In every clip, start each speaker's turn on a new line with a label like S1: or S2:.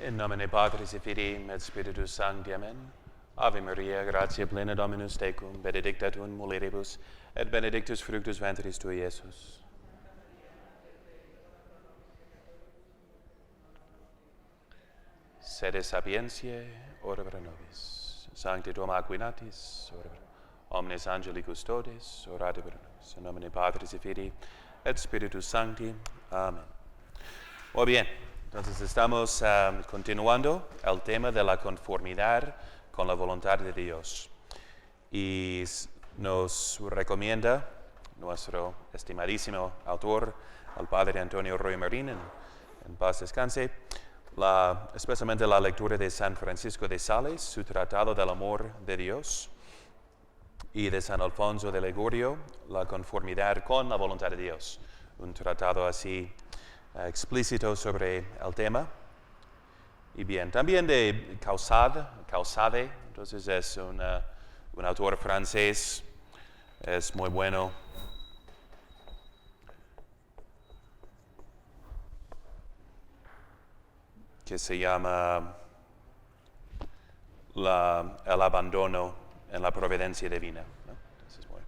S1: In nomine Patris et Filii et Spiritus Sancti. Amen. Ave Maria, gratia plena Dominus tecum, benedicta tu in mulieribus, et benedictus fructus ventris tui, Iesus. Sede sapientiae, ora pro nobis. Sancti Toma Aquinatis, ora pro omnes angeli custodes, orate pro nobis. In nomine Patris et Filii et Spiritus Sancti. Amén. Muy bien, entonces estamos continuando el tema de la conformidad con la voluntad de Dios. Y nos recomienda nuestro estimadísimo autor, el padre Antonio Roy Marín, en paz descanse, especialmente la lectura de San Francisco de Sales, su Tratado del Amor de Dios, y de San Alfonso de Ligurio, la conformidad con la voluntad de Dios. Un tratado así explícito sobre el tema. Y bien, también de Caussade, entonces es un autor francés, es muy bueno. Que se llama el abandono en la providencia divina, ¿no? Entonces, bueno.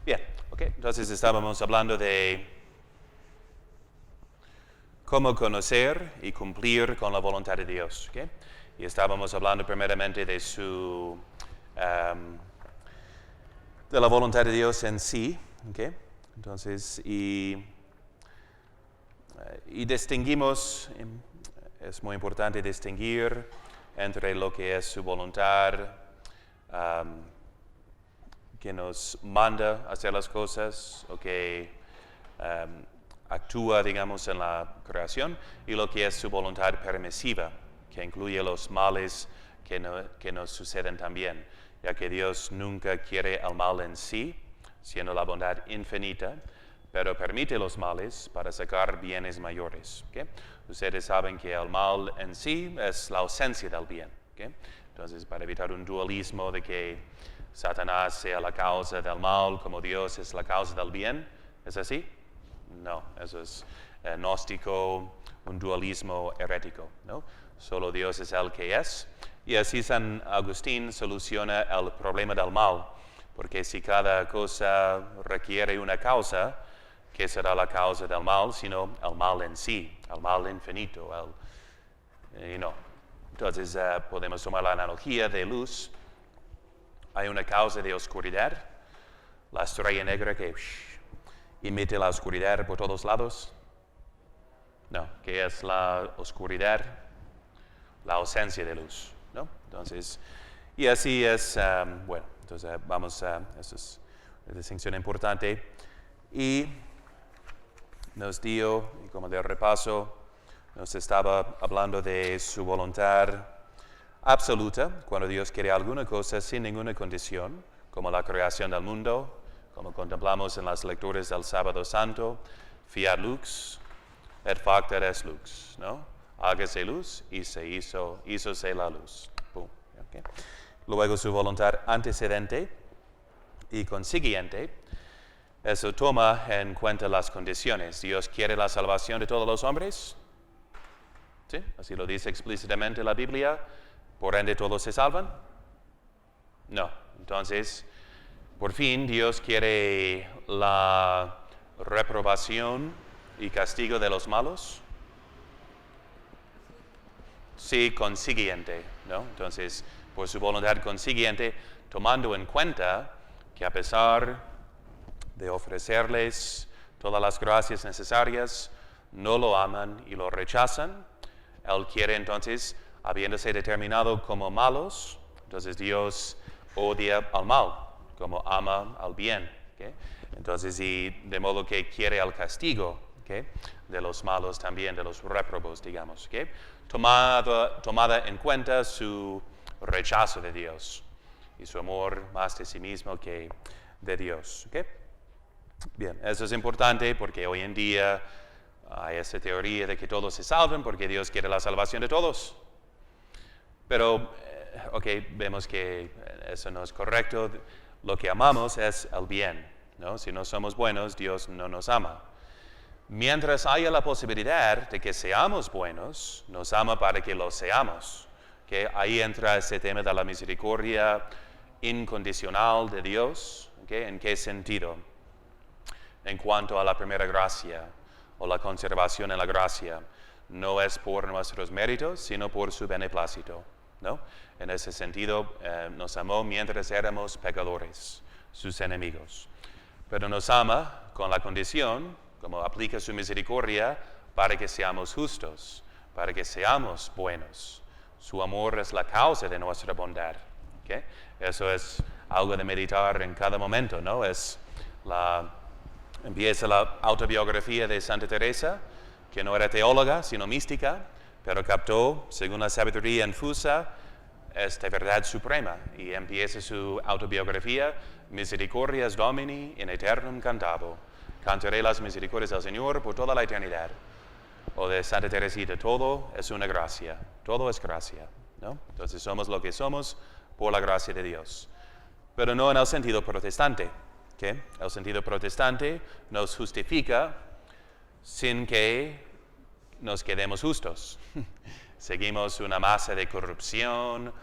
S1: Bien, entonces estábamos hablando de cómo conocer y cumplir con la voluntad de Dios, ¿okay? Y estábamos hablando primeramente de de la voluntad de Dios en sí, ¿okay? Entonces, y distinguimos, es muy importante distinguir entre lo que es su voluntad, que nos manda a hacer las cosas, o que actúa, digamos, en la creación, y lo que es su voluntad permisiva, que incluye los males que nos suceden también, ya que Dios nunca quiere el mal en sí, siendo la bondad infinita, pero permite los males para sacar bienes mayores. ¿Okay? Ustedes saben que el mal en sí es la ausencia del bien. ¿Okay? Entonces, para evitar un dualismo de que Satanás sea la causa del mal, como Dios es la causa del bien, ¿es así? No, eso es gnóstico, un dualismo herético, ¿no? Solo Dios es el que es. Y así San Agustín soluciona el problema del mal, porque si cada cosa requiere una causa, ¿qué será la causa del mal? Sino el mal en sí, el mal infinito. Entonces podemos tomar la analogía de luz. Hay una causa de oscuridad, la estrella negra que emite la oscuridad por todos lados. No, ¿qué es la oscuridad? La ausencia de luz, ¿no? Entonces, y así es, entonces eso es una distinción importante. Y nos dio, y como de repaso, nos estaba hablando de su voluntad absoluta, cuando Dios quiere alguna cosa sin ninguna condición, como la creación del mundo, como contemplamos en las lecturas del Sábado Santo, fiat lux, et facta res lux, ¿no? Hágase luz y hízose la luz. Boom. Okay. Luego su voluntad antecedente y consiguiente, eso toma en cuenta las condiciones. Dios quiere la salvación de todos los hombres, ¿sí? Así lo dice explícitamente la Biblia, por ende todos se salvan. No, entonces, por fin Dios quiere la reprobación y castigo de los malos. Sí, consiguiente, ¿no? Entonces, por su voluntad consiguiente, tomando en cuenta que a pesar de ofrecerles todas las gracias necesarias, no lo aman y lo rechazan. Él quiere entonces, habiéndose determinado como malos, entonces Dios odia al mal, como ama al bien. ¿Okay? Entonces, y de modo que quiere el castigo, ¿okay? De los malos también, de los réprobos, digamos. ¿Okay? Tomada en cuenta su rechazo de Dios y su amor más de sí mismo que de Dios. ¿Okay? Bien, eso es importante porque hoy en día hay esa teoría de que todos se salven porque Dios quiere la salvación de todos. Pero, vemos que eso no es correcto. Lo que amamos es el bien, ¿no? Si no somos buenos, Dios no nos ama. Mientras haya la posibilidad de que seamos buenos, nos ama para que lo seamos. ¿Okay? Ahí entra ese tema de la misericordia incondicional de Dios. ¿Okay? ¿En qué sentido? En cuanto a la primera gracia o la conservación en la gracia, no es por nuestros méritos, sino por su beneplácito, ¿no? En ese sentido, nos amó mientras éramos pecadores, sus enemigos. Pero nos ama con la condición, como aplica su misericordia, para que seamos justos, para que seamos buenos. Su amor es la causa de nuestra bondad. ¿Okay? Eso es algo de meditar en cada momento, ¿no? Empieza la autobiografía de Santa Teresa, que no era teóloga, sino mística, pero captó, según la sabiduría infusa, esta verdad suprema. Y empieza su autobiografía, Misericordias Domini in aeternum cantabo. Cantaré las misericordias del Señor por toda la eternidad. O de Santa Teresita, todo es una gracia, todo es gracia, ¿no? Entonces somos lo que somos por la gracia de Dios. Pero no en el sentido protestante. ¿Okay? El sentido protestante nos justifica sin que nos quedemos justos. Seguimos una masa de corrupción,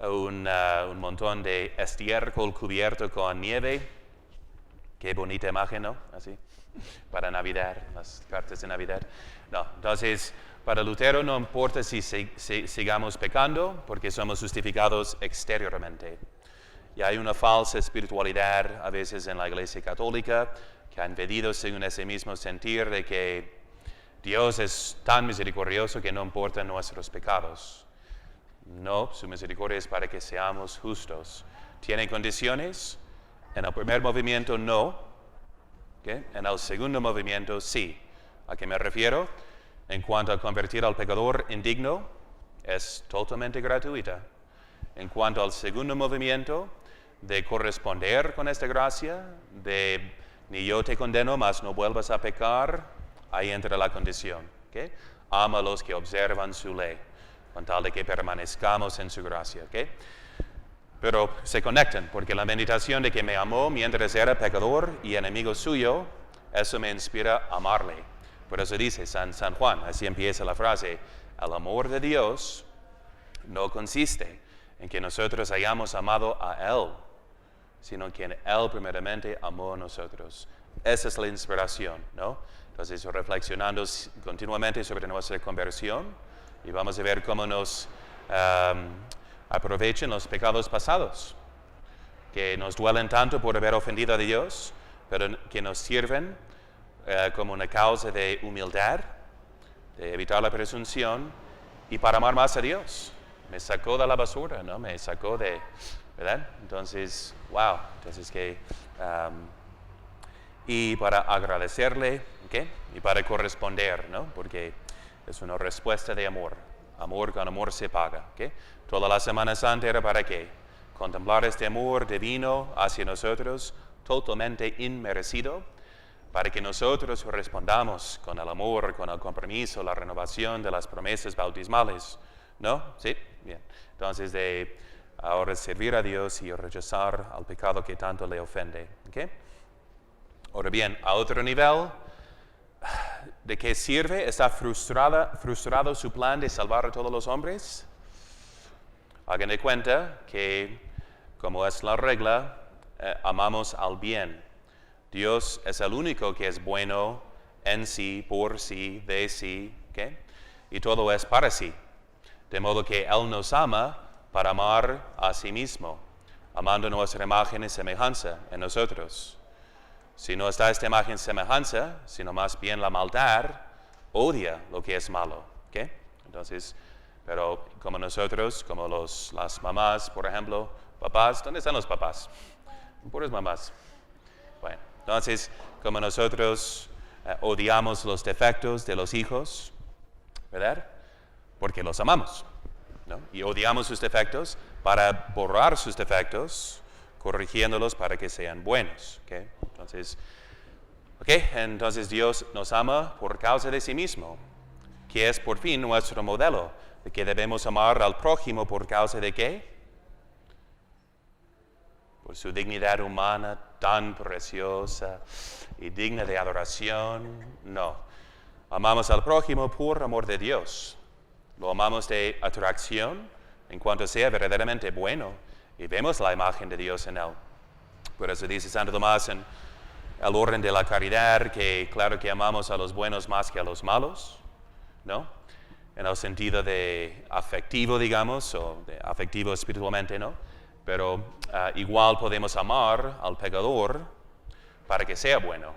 S1: un montón de estiércol cubierto con nieve. Qué bonita imagen, ¿no? Así, para Navidad, las cartas de Navidad. No, entonces, para Lutero no importa si sigamos pecando, porque somos justificados exteriormente. Y hay una falsa espiritualidad a veces en la Iglesia Católica que han pedido, según ese mismo sentir, de que Dios es tan misericordioso que no importan nuestros pecados. No, su misericordia es para que seamos justos. ¿Tiene condiciones? En el primer movimiento no. ¿Okay? En el segundo movimiento sí. ¿A qué me refiero? En cuanto a convertir al pecador indigno, es totalmente gratuita. En cuanto al segundo movimiento, de corresponder con esta gracia, de ni yo te condeno, mas no vuelvas a pecar, ahí entra la condición. ¿Okay? Ama a los que observan su ley, con tal de que permanezcamos en su gracia. ¿Okay? Pero se conectan, porque la meditación de que me amó mientras era pecador y enemigo suyo, eso me inspira a amarle. Por eso dice San Juan, así empieza la frase, el amor de Dios no consiste en que nosotros hayamos amado a Él, sino que Él primeramente amó a nosotros. Esa es la inspiración, ¿no? Entonces, reflexionando continuamente sobre nuestra conversión, y vamos a ver cómo nos aprovechan los pecados pasados, que nos duelen tanto por haber ofendido a Dios, pero que nos sirven como una causa de humildad, de evitar la presunción y para amar más a Dios. Me sacó de la basura, ¿no? Me sacó de, ¿verdad? Entonces, wow. Entonces y para agradecerle, ¿okay? Y para corresponder, ¿no? Porque es una respuesta de amor. Amor con amor se paga, ¿okay? Toda la Semana Santa era para qué? Contemplar este amor divino hacia nosotros, totalmente inmerecido, para que nosotros respondamos con el amor, con el compromiso, la renovación de las promesas bautismales. ¿No? ¿Sí? Bien. Entonces, de ahora servir a Dios y rechazar al pecado que tanto le ofende. ¿Okay? Ahora bien, a otro nivel, ¿de qué sirve? ¿Está frustrado su plan de salvar a todos los hombres? Hagan de cuenta que, como es la regla, amamos al bien. Dios es el único que es bueno en sí, por sí, de sí, ¿okay? Y todo es para sí. De modo que Él nos ama para amar a sí mismo, amando nuestra imagen y semejanza en nosotros. Si no está esta imagen y semejanza, sino más bien la maldad, odia lo que es malo. ¿Okay? Entonces, pero como nosotros, como las mamás, por ejemplo, papás, ¿dónde están los papás? Puras mamás. Bueno, entonces, como nosotros odiamos los defectos de los hijos, ¿verdad? Porque los amamos, ¿no? Y odiamos sus defectos para borrar sus defectos, corrigiéndolos para que sean buenos. ¿Okay? Entonces Dios nos ama por causa de sí mismo, que es por fin nuestro modelo, de que debemos amar al prójimo por causa de ¿qué? por su dignidad humana tan preciosa y digna de adoración. No. Amamos al prójimo por amor de Dios. Lo amamos de atracción en cuanto sea verdaderamente bueno y vemos la imagen de Dios en él. Por eso dice Santo Tomás en el orden de la caridad que claro que amamos a los buenos más que a los malos, ¿no? En el sentido de afectivo, digamos, o de afectivo espiritualmente, ¿no? Pero igual podemos amar al pecador para que sea bueno.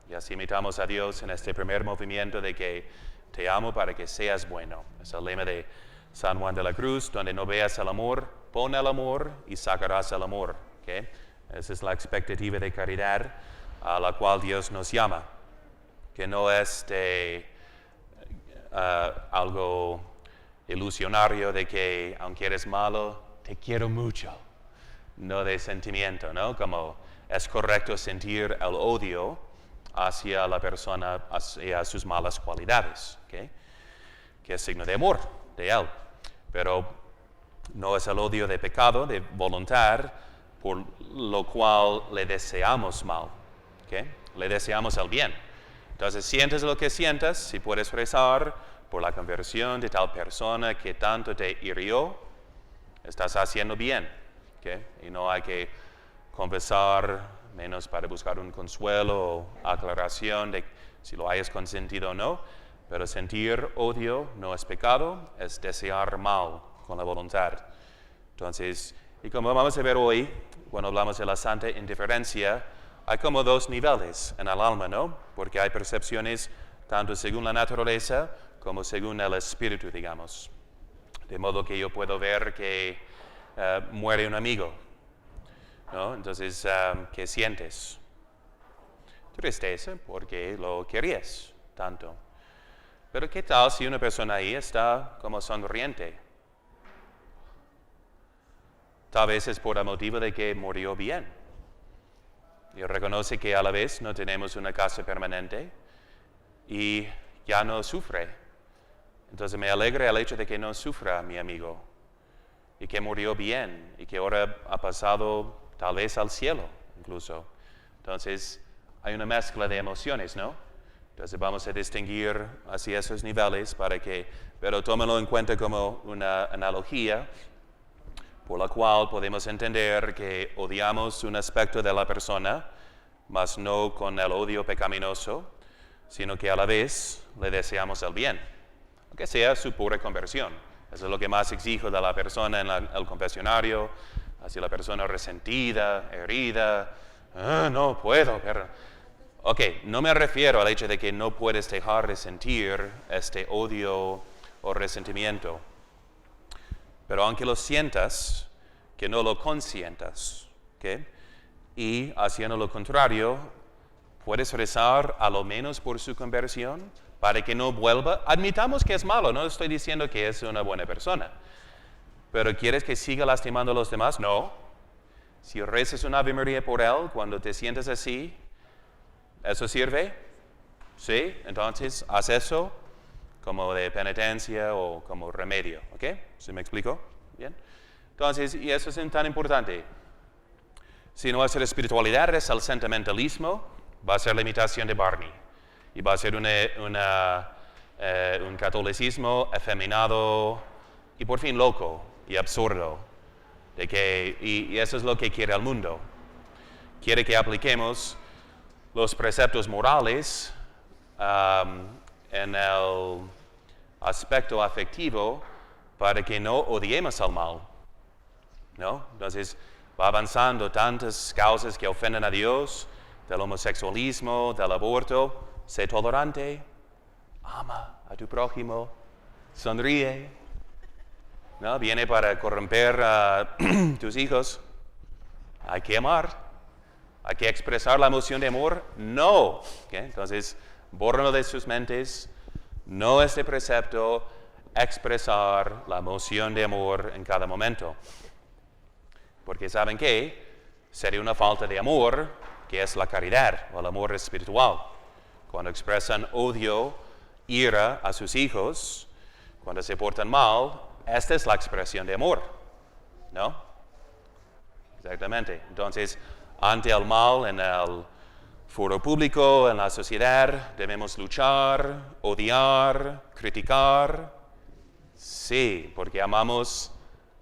S1: Y así imitamos a Dios en este primer movimiento de que te amo para que seas bueno. Es el lema de San Juan de la Cruz, donde no veas el amor, pon el amor y sacarás el amor. ¿Okay? Esa es la expectativa de caridad a la cual Dios nos llama, que no es de algo ilusionario de que aunque eres malo, te quiero mucho, no de sentimiento, ¿no? Como es correcto sentir el odio hacia la persona, hacia sus malas cualidades, ¿okay? Que es signo de amor de él, pero no es el odio de pecado, de voluntad, por lo cual le deseamos mal, ¿okay? Le deseamos el bien. Entonces, sientes lo que sientas, si puedes rezar por la conversión de tal persona que tanto te hirió, estás haciendo bien, ¿okay? Y no hay que confesar, menos para buscar un consuelo o aclaración de si lo hayas consentido o no, pero sentir odio no es pecado, es desear mal con la voluntad. Entonces, y como vamos a ver hoy, cuando hablamos de la santa indiferencia, hay como dos niveles en el alma, ¿no? Porque hay percepciones tanto según la naturaleza como según el espíritu, digamos. De modo que yo puedo ver que muere un amigo, ¿no? Entonces, ¿qué sientes? Tristeza, porque lo querías tanto. Pero ¿qué tal si una persona ahí está como sonriente? Tal vez es por el motivo de que murió bien. Y reconoce que a la vez no tenemos una casa permanente y ya no sufre. Entonces me alegra el hecho de que no sufra mi amigo y que murió bien y que ahora ha pasado tal vez al cielo incluso. Entonces hay una mezcla de emociones, ¿no? Entonces vamos a distinguir hacia esos niveles pero tómalo en cuenta como una analogía por la cual podemos entender que odiamos un aspecto de la persona, mas no con el odio pecaminoso, sino que a la vez le deseamos el bien, aunque sea su pura conversión. Eso es lo que más exijo de la persona en el confesionario, hacia la persona resentida, herida. No puedo, pero... Ok, no me refiero al hecho de que no puedes dejar de sentir este odio o resentimiento. Pero aunque lo sientas, que no lo consientas, ¿okay? Y haciendo lo contrario, puedes rezar a lo menos por su conversión, para que no vuelva. Admitamos que es malo, no estoy diciendo que es una buena persona. Pero ¿quieres que siga lastimando a los demás? No. Si rezas una Ave María por él, cuando te sientes así, ¿eso sirve? Sí, entonces haz eso como de penitencia o como remedio, ¿ok? ¿Sí me explico? Bien. Entonces, y eso es tan importante. Si no es la espiritualidad, es el sentimentalismo, va a ser la imitación de Barney. Y va a ser un catolicismo efeminado y por fin loco y absurdo. Y eso es lo que quiere el mundo. Quiere que apliquemos los preceptos morales en el aspecto afectivo para que no odiemos al mal, ¿no? Entonces va avanzando tantas causas que ofenden a Dios, del homosexualismo, del aborto. Sé tolerante, ama a tu prójimo, sonríe, ¿no? Viene para corromper a tus hijos. Hay que amar, hay que expresar la emoción de amor. No, ¿okay? Entonces bórrenlo de sus mentes. No es de precepto expresar la emoción de amor en cada momento. Porque ¿saben qué? Sería una falta de amor, que es la caridad o el amor espiritual. Cuando expresan odio, ira a sus hijos, cuando se portan mal, esta es la expresión de amor, ¿no? Exactamente. Entonces, ante el mal en el foro público, en la sociedad, debemos luchar, odiar, criticar. Sí, porque amamos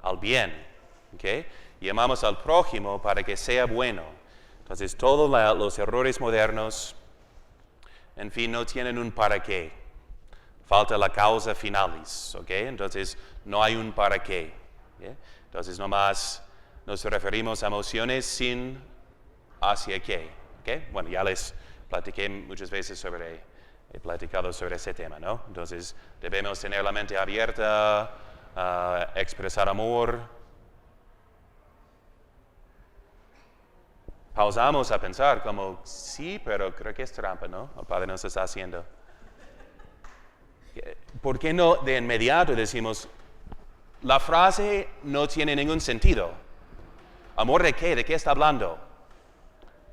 S1: al bien, ¿ok? Y amamos al prójimo para que sea bueno. Entonces, todos los errores modernos, en fin, no tienen un para qué. Falta la causa finalis, ¿ok? Entonces, no hay un para qué. ¿Okay? Entonces, nomás nos referimos a emociones sin hacia qué. ¿Okay? Bueno, ya les platiqué muchas veces he platicado sobre ese tema, ¿no? Entonces, debemos tener la mente abierta, expresar amor. Pausamos a pensar como, sí, pero creo que es trampa, ¿no? El Padre nos está haciendo. ¿Por qué no de inmediato decimos, la frase no tiene ningún sentido? ¿Amor de qué? ¿De qué está hablando?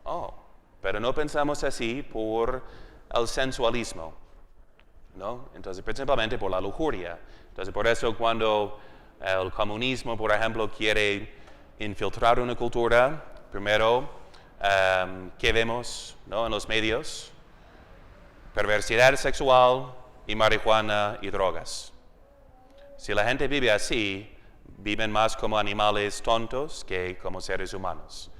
S1: Oh, pero no pensamos así por el sensualismo, ¿no? Entonces, principalmente por la lujuria. Entonces, por eso cuando el comunismo, por ejemplo, quiere infiltrar una cultura, primero, ¿qué vemos, ¿no? En los medios? Perversidad sexual y marihuana y drogas. Si la gente vive así, viven más como animales tontos que como seres humanos.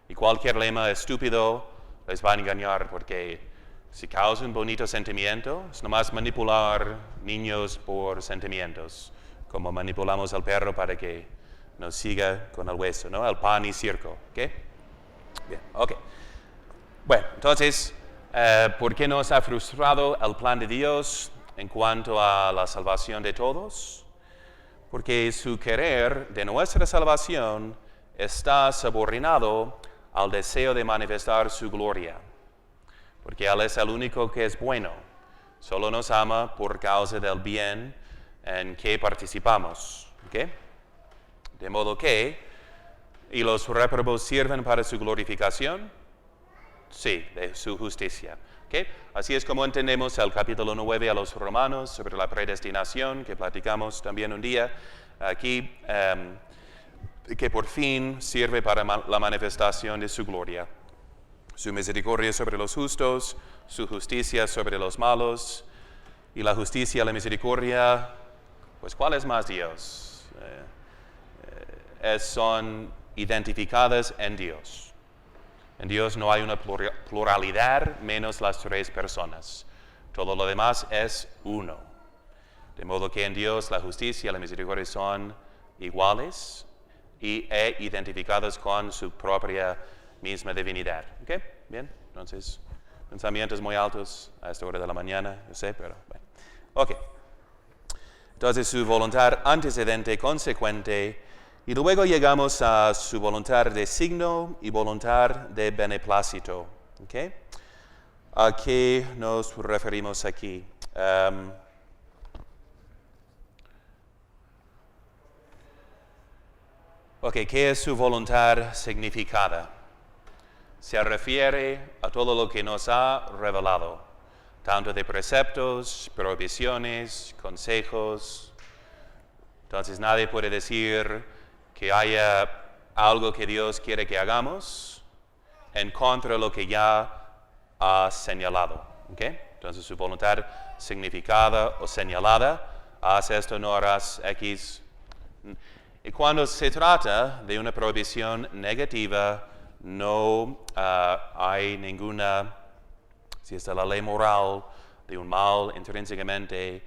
S1: Y cualquier lema estúpido les va a engañar porque si causa un bonito sentimiento, es nomás manipular niños por sentimientos, como manipulamos al perro para que nos siga con el hueso, ¿no? El pan y circo, ¿ok? Bien, ok. Bueno, entonces, ¿por qué nos ha frustrado el plan de Dios en cuanto a la salvación de todos? Porque su querer de nuestra salvación está subordinado al deseo de manifestar su gloria. Porque Él es el único que es bueno. Solo nos ama por causa del bien en que participamos. ¿Okay? De modo que, ¿y los réprobos sirven para su glorificación? Sí, de su justicia. ¿Okay? Así es como entendemos el capítulo 9 a los Romanos sobre la predestinación, que platicamos también un día aquí, que por fin sirve para la manifestación de su gloria. Su misericordia sobre los justos, su justicia sobre los malos, y la justicia y la misericordia, pues ¿cuál es más Dios? Son identificadas en Dios. En Dios no hay una pluralidad menos las tres personas. Todo lo demás es uno. De modo que en Dios la justicia y la misericordia son iguales e identificadas con su propia misma divinidad. ¿Ok? Bien, entonces, pensamientos muy altos a esta hora de la mañana, yo sé, pero bueno. Ok. Entonces, su voluntad antecedente, consecuente, y luego llegamos a su voluntad de signo y voluntad de beneplácito. ¿Okay? ¿A qué nos referimos aquí? ¿Qué es su voluntad significada? Se refiere a todo lo que nos ha revelado, tanto de preceptos, prohibiciones, consejos. Entonces nadie puede decir que haya algo que Dios quiere que hagamos en contra de lo que ya ha señalado. ¿Okay? Entonces su voluntad significada o señalada, haz esto, no harás X. Y cuando se trata de una prohibición negativa, no hay ninguna, si está la ley moral de un mal intrínsecamente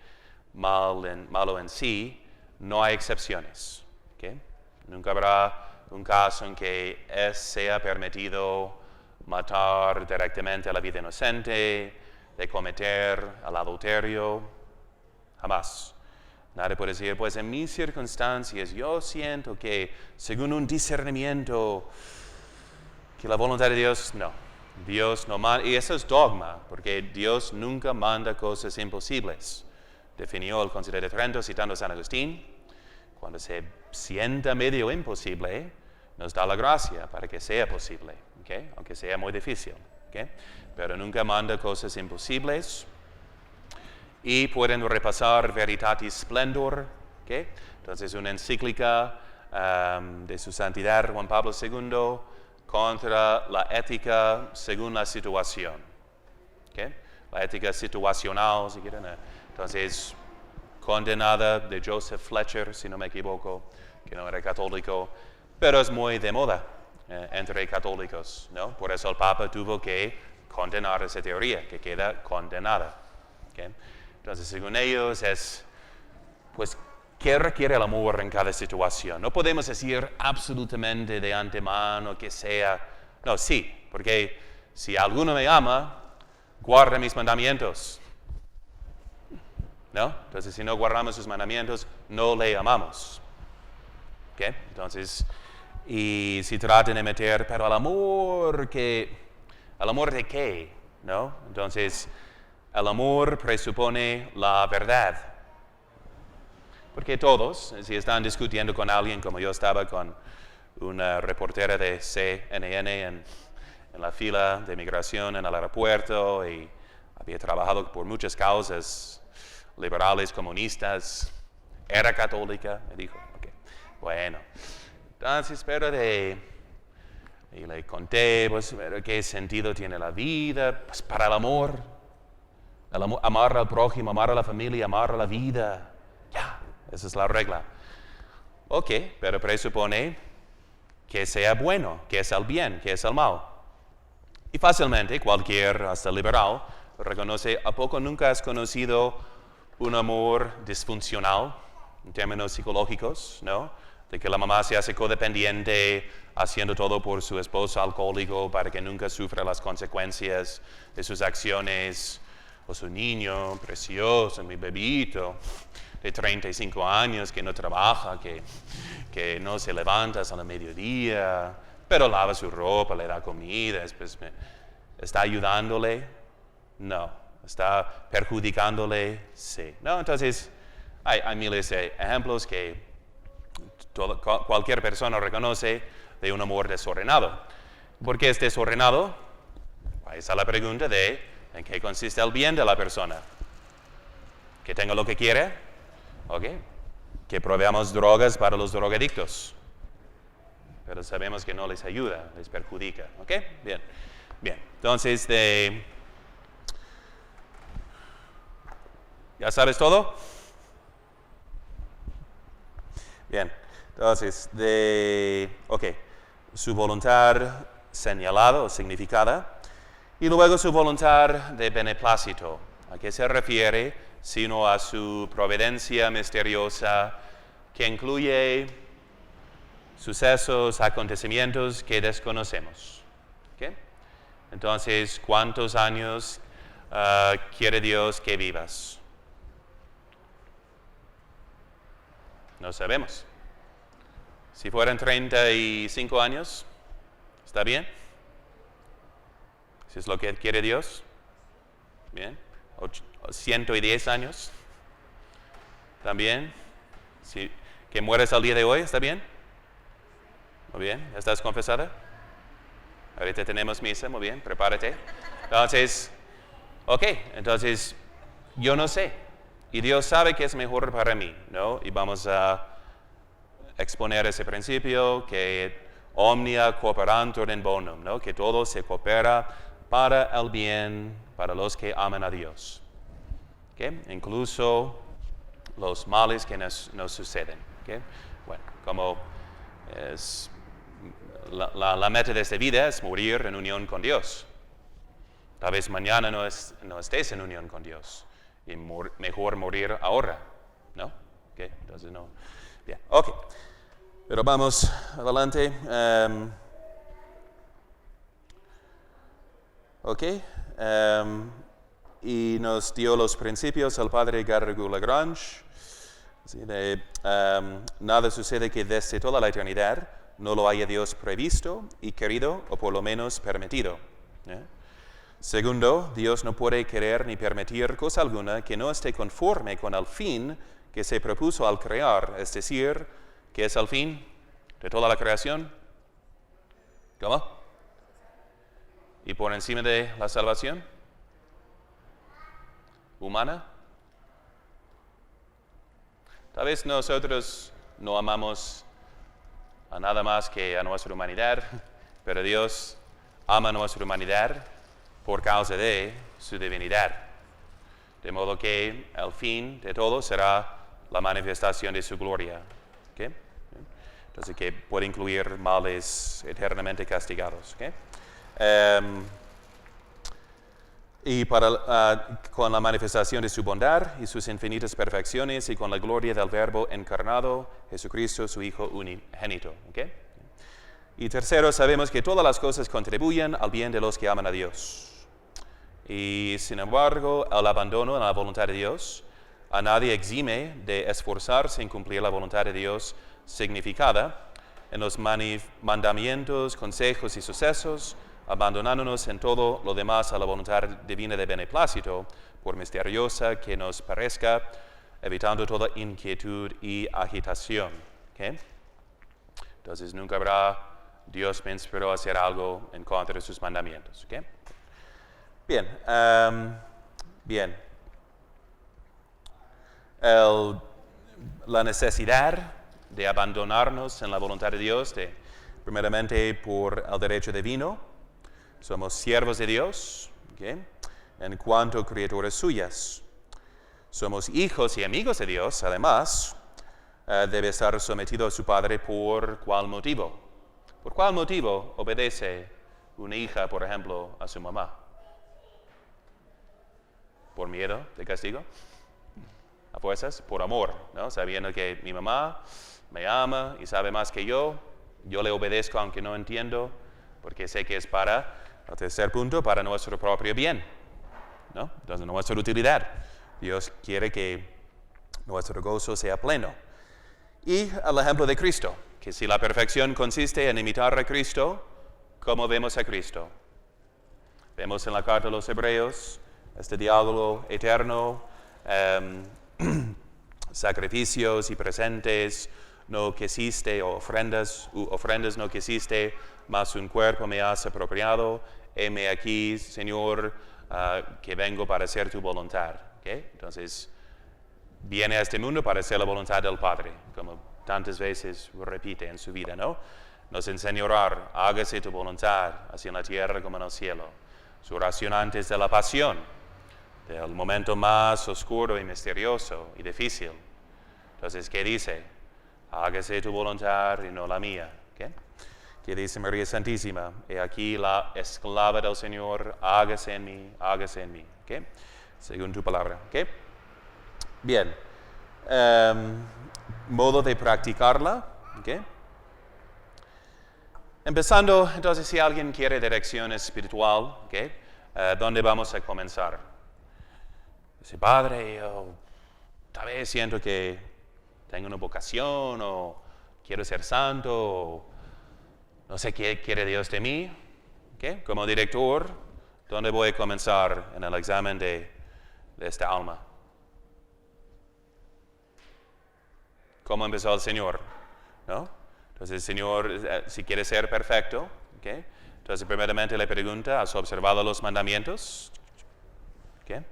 S1: malo en sí, no hay excepciones. ¿Okay? Nunca habrá un caso en que sea permitido matar directamente a la vida inocente, de cometer el adulterio, jamás. Nadie puede decir, pues en mis circunstancias yo siento que según un discernimiento, que la voluntad de Dios, no. Dios no manda, y eso es dogma, porque Dios nunca manda cosas imposibles. Definió el Concilio de Trento citando a San Agustín, cuando se sienta medio imposible, nos da la gracia para que sea posible, ¿okay? Aunque sea muy difícil. ¿Okay? Pero nunca manda cosas imposibles. Y pueden repasar Veritatis Splendor, ¿okay? Entonces una encíclica de su santidad Juan Pablo II contra la ética según la situación. ¿Okay? La ética situacional, si quieren. Entonces, condenada de Joseph Fletcher, si no me equivoco, que no era católico, pero es muy de moda entre católicos, ¿no? Por eso el Papa tuvo que condenar esa teoría, que queda condenada. ¿Okay? Entonces, según ellos, es, pues, ¿qué requiere el amor en cada situación? No podemos decir absolutamente de antemano que sea, no, sí, porque si alguno me ama, guarda mis mandamientos. ¿No? Entonces, si no guardamos sus mandamientos, no le amamos. ¿Okay? Entonces, y si tratan de meter, pero ¿el amor de qué? ¿No? Entonces, el amor presupone la verdad. Porque todos, si están discutiendo con alguien, como yo estaba con una reportera de CNN en la fila de migración en el aeropuerto, y había trabajado por muchas causas liberales, comunistas, era católica, me dijo, okay. Bueno, entonces, y le conté, pues, qué sentido tiene la vida, pues, para el amor, amar al prójimo, amar a la familia, amar a la vida, ya, esa es la regla. Ok, pero presupone que sea bueno, que es el bien, que es el mal. Y fácilmente cualquier, hasta liberal, reconoce, ¿a poco nunca has conocido un amor disfuncional en términos psicológicos, ¿no? De que la mamá se hace codependiente, haciendo todo por su esposo alcohólico para que nunca sufra las consecuencias de sus acciones, o su niño precioso, mi bebito de 35 años que no trabaja, que no se levanta hasta el mediodía, pero lava su ropa, le da comida, después ¿está ayudándole? No. ¿Está perjudicándole? Sí. ¿No? Entonces, hay miles de ejemplos que cualquier persona reconoce de un amor desordenado. ¿Por qué es desordenado? Ahí está la pregunta de ¿en qué consiste el bien de la persona? ¿Que tenga lo que quiere? ¿Ok? Que proveamos drogas para los drogadictos. Pero sabemos que no les ayuda, les perjudica. ¿Ok? Bien. Bien. Entonces, ¿ya sabes todo? Bien, entonces, su voluntad señalada o significada, y luego su voluntad de beneplácito. ¿A qué se refiere? Sino a su providencia misteriosa que incluye sucesos, acontecimientos que desconocemos. ¿Okay? Entonces, ¿cuántos años quiere Dios que vivas? No sabemos. Si fueran 35 años, ¿está bien? Si es lo que quiere Dios, bien. 110 años, ¿también? Si, que mueres al día de hoy, ¿está bien? Muy bien, ¿estás confesada? Ahorita tenemos misa, muy bien, prepárate. Entonces, entonces, yo no sé. Y Dios sabe que es mejor para mí, ¿no? Y vamos a exponer ese principio que omnia cooperantur in bonum, ¿no? Que todo se coopera para el bien, para los que aman a Dios. ¿Okay? Incluso los males que nos suceden. ¿Okay? Bueno, como es la meta de esta vida es morir en unión con Dios. Tal vez mañana no estés en unión con Dios. Y mejor morir ahora, ¿no? Okay, entonces no. Bien, pero vamos adelante. Y nos dio los principios el padre Garrigou-Lagrange. Nada sucede que desde toda la eternidad no lo haya Dios previsto y querido, o por lo menos permitido. Segundo, Dios no puede querer ni permitir cosa alguna que no esté conforme con el fin que se propuso al crear, es decir, ¿qué es el fin de toda la creación? ¿Cómo? ¿Y por encima de la salvación humana? Tal vez nosotros no amamos a nada más que a nuestra humanidad, pero Dios ama nuestra humanidad por causa de su divinidad. De modo que el fin de todo será la manifestación de su gloria. ¿Okay? Entonces, que puede incluir males eternamente castigados. ¿Okay? Y con la manifestación de su bondad y sus infinitas perfecciones y con la gloria del Verbo encarnado, Jesucristo, su Hijo unigénito. ¿Okay? Y tercero, sabemos que todas las cosas contribuyen al bien de los que aman a Dios. Y sin embargo, el abandono en la voluntad de Dios a nadie exime de esforzarse en cumplir la voluntad de Dios significada en los mandamientos, consejos y sucesos, abandonándonos en todo lo demás a la voluntad divina de beneplácito, por misteriosa que nos parezca, evitando toda inquietud y agitación. ¿Okay? Entonces nunca habrá, Dios me inspiró a hacer algo en contra de sus mandamientos. ¿Okay? Bien, bien. La necesidad de abandonarnos en la voluntad de Dios, primeramente por el derecho divino, somos siervos de Dios, ¿okay? En cuanto a criaturas suyas. Somos hijos y amigos de Dios, además, debe estar sometido a su padre por ¿cuál motivo? ¿Por cuál motivo obedece una hija, por ejemplo, a su mamá? ¿Por miedo de castigo? ¿A fuerzas? Por amor, ¿no? Sabiendo que mi mamá me ama y sabe más que yo le obedezco aunque no entiendo, porque sé que es para, el tercer punto, para nuestro propio bien, ¿no? Entonces, nuestra utilidad. Dios quiere que nuestro gozo sea pleno. Y el ejemplo de Cristo, que si la perfección consiste en imitar a Cristo, ¿cómo vemos a Cristo? Vemos en la carta a los Hebreos este diálogo eterno, sacrificios y presentes no quisiste, o ofrendas no quisiste, mas un cuerpo me has apropiado. Heme aquí, Señor, que vengo para hacer tu voluntad. ¿Okay? Entonces, viene a este mundo para hacer la voluntad del Padre, como tantas veces repite en su vida, ¿no? Nos enseña a orar, hágase tu voluntad, así en la tierra como en el cielo. Su oración antes de la pasión, del momento más oscuro y misterioso y difícil. Entonces, ¿qué dice? Hágase tu voluntad y no la mía. ¿Okay? ¿Qué dice María Santísima? He aquí la esclava del Señor, hágase en mí, hágase en mí. ¿Okay? Según tu palabra. ¿Okay? Bien. Modo de practicarla. ¿Okay? Empezando, entonces, si alguien quiere dirección espiritual, ¿okay? ¿Dónde vamos a comenzar? Dice, Padre, yo tal vez siento que tengo una vocación, o quiero ser santo, o no sé qué quiere Dios de mí. ¿Okay? Como director, ¿dónde voy a comenzar en el examen de esta alma? ¿Cómo empezó el Señor? ¿No? Entonces el Señor, si quiere ser perfecto, ¿okay? Entonces primeramente le pregunta, ¿has observado los mandamientos? ¿Okay?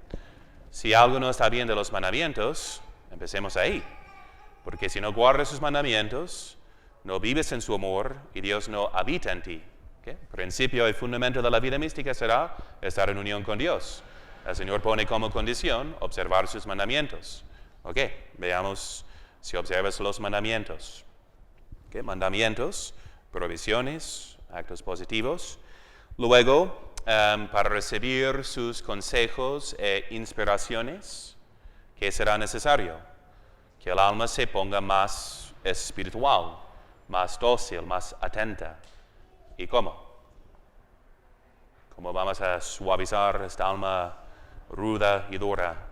S1: Si algo no está bien de los mandamientos, empecemos ahí. Porque si no guardas sus mandamientos, no vives en su amor y Dios no habita en ti. ¿Okay? Principio y fundamento de la vida mística será estar en unión con Dios. El Señor pone como condición observar sus mandamientos. Ok, veamos si observas los mandamientos. Okay, mandamientos, provisiones, actos positivos. Luego, para recibir sus consejos e inspiraciones, ¿qué será necesario? Que el alma se ponga más espiritual, más dócil, más atenta. ¿Y cómo? ¿Cómo vamos a suavizar esta alma ruda y dura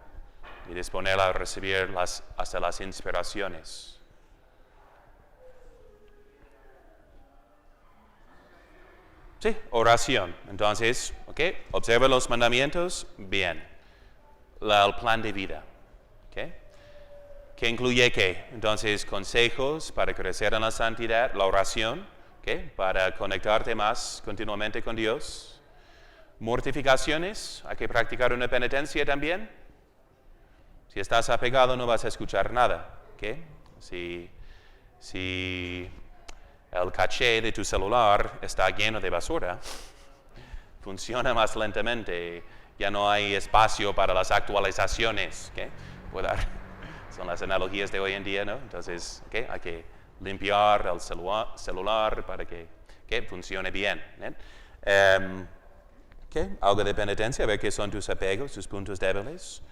S1: y disponerla a recibir hasta las inspiraciones? Sí, oración. Entonces, ¿okay? Observa los mandamientos, bien. El plan de vida. ¿Okay? ¿Qué incluye qué? Entonces, consejos para crecer en la santidad, la oración, ¿okay? Para conectarte más continuamente con Dios. Mortificaciones, hay que practicar una penitencia también. Si estás apegado no vas a escuchar nada. ¿Okay? Si el caché de tu celular está lleno de basura, funciona más lentamente, ya no hay espacio para las actualizaciones. ¿Okay? Son las analogías de hoy en día, ¿no? Entonces, ¿okay? Hay que limpiar el celular para que funcione bien. Algo de penitencia, a ver qué son tus apegos, tus puntos débiles.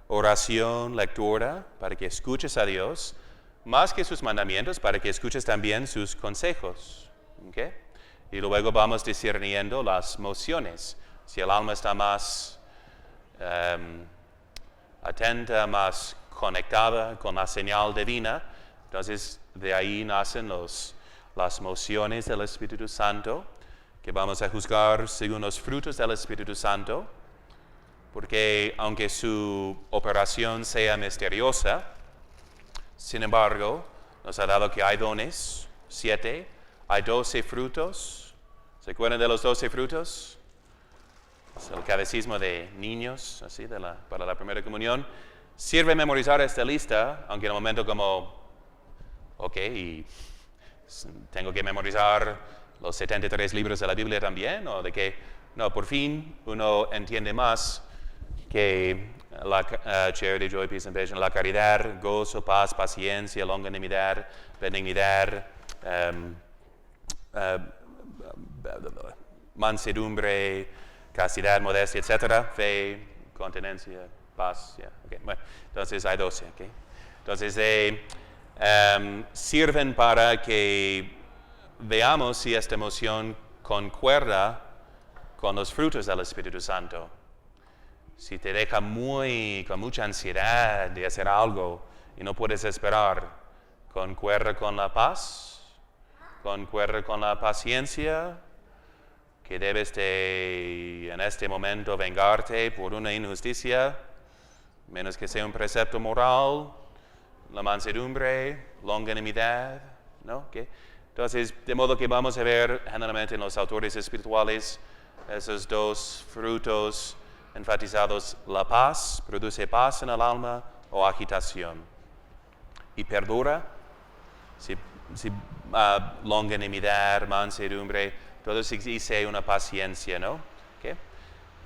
S1: Oración, lectura, para que escuches a Dios, más que sus mandamientos, para que escuches también sus consejos. ¿Okay? Y luego vamos discerniendo las mociones. Si el alma está más atenta, más conectada con la señal divina, entonces de ahí nacen las mociones del Espíritu Santo, que vamos a juzgar según los frutos del Espíritu Santo, porque aunque su operación sea misteriosa, sin embargo, nos ha dado que hay dones, 7, hay 12 frutos. ¿Se acuerdan de los 12 frutos? Es el catecismo de niños, así, para la primera comunión. Sirve memorizar esta lista, aunque en un momento como, y tengo que memorizar los 73 libros de la Biblia también, o de que, no, por fin uno entiende más que la charity, joy, peace and patience, la caridad, gozo, paz, paciencia, longanimidad, benignidad, mansedumbre, castidad, modestia, etc., fe, continencia, paz. Bueno, entonces hay 12. Entonces sirven para que veamos si esta emoción concuerda con los frutos del Espíritu Santo. Si te deja con mucha ansiedad de hacer algo y no puedes esperar, concuerda con la paz, concuerda con la paciencia, que debes en este momento vengarte por una injusticia, menos que sea un precepto moral, la mansedumbre, longanimidad, ¿no? Entonces, de modo que vamos a ver generalmente en los autores espirituales esos dos frutos enfatizados: la paz, produce paz en el alma o agitación. Y perdura, longanimidad, mansedumbre, todo eso dice una paciencia, ¿no?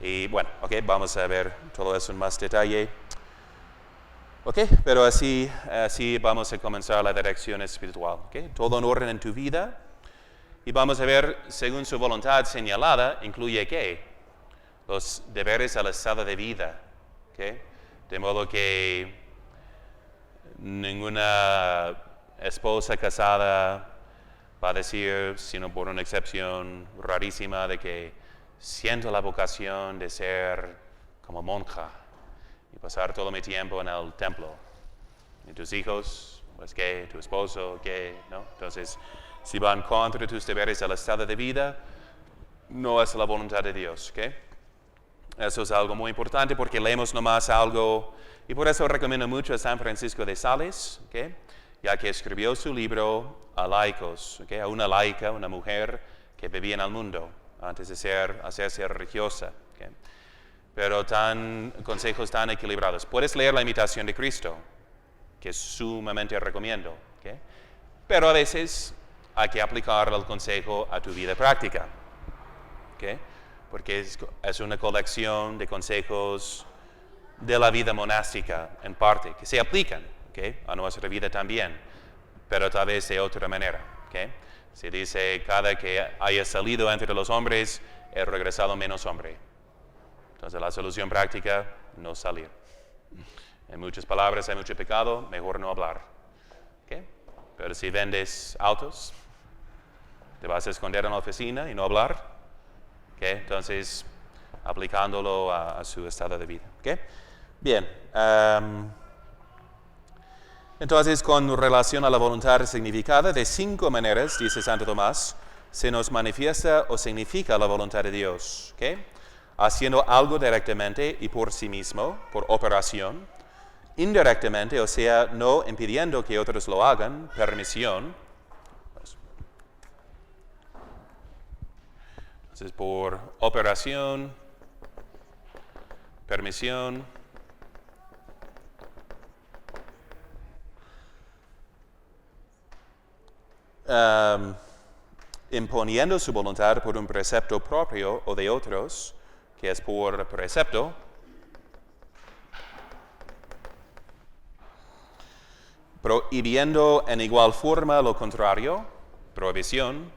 S1: Y bueno, vamos a ver todo eso en más detalle. Pero así vamos a comenzar la dirección espiritual. Todo en orden en tu vida. Y vamos a ver, según su voluntad señalada, incluye ¿qué? Los deberes al estado de vida. De modo que ninguna esposa casada va a decir, sino por una excepción rarísima, de que siento la vocación de ser como monja y pasar todo mi tiempo en el templo. ¿Y tus hijos? Pues ¿qué? ¿Tu esposo? ¿Qué? ¿No? Entonces, si van contra tus deberes al estado de vida, no es la voluntad de Dios. Eso es algo muy importante porque leemos nomás algo, y por eso recomiendo mucho a San Francisco de Sales, ya que escribió su libro a laicos, a una laica, una mujer que vivía en el mundo antes de hacerse religiosa. Pero consejos tan equilibrados. Puedes leer La Imitación de Cristo, que sumamente recomiendo. Pero a veces hay que aplicar el consejo a tu vida práctica. Porque es una colección de consejos de la vida monástica, en parte, que se aplican a nuestra vida también, pero tal vez de otra manera. Se dice, cada que haya salido entre los hombres, he regresado menos hombre. Entonces la solución práctica, no salir. En muchas palabras hay mucho pecado, mejor no hablar. Pero si vendes autos, te vas a esconder en la oficina y no hablar. Entonces, aplicándolo a su estado de vida. Bien. Entonces, con relación a la voluntad significada, de 5 maneras, dice Santo Tomás, se nos manifiesta o significa la voluntad de Dios. Haciendo algo directamente y por sí mismo, por operación. Indirectamente, o sea, no impidiendo que otros lo hagan, permisión. Entonces, por operación, permisión, imponiendo su voluntad por un precepto propio o de otros, que es por precepto, prohibiendo en igual forma lo contrario, prohibición,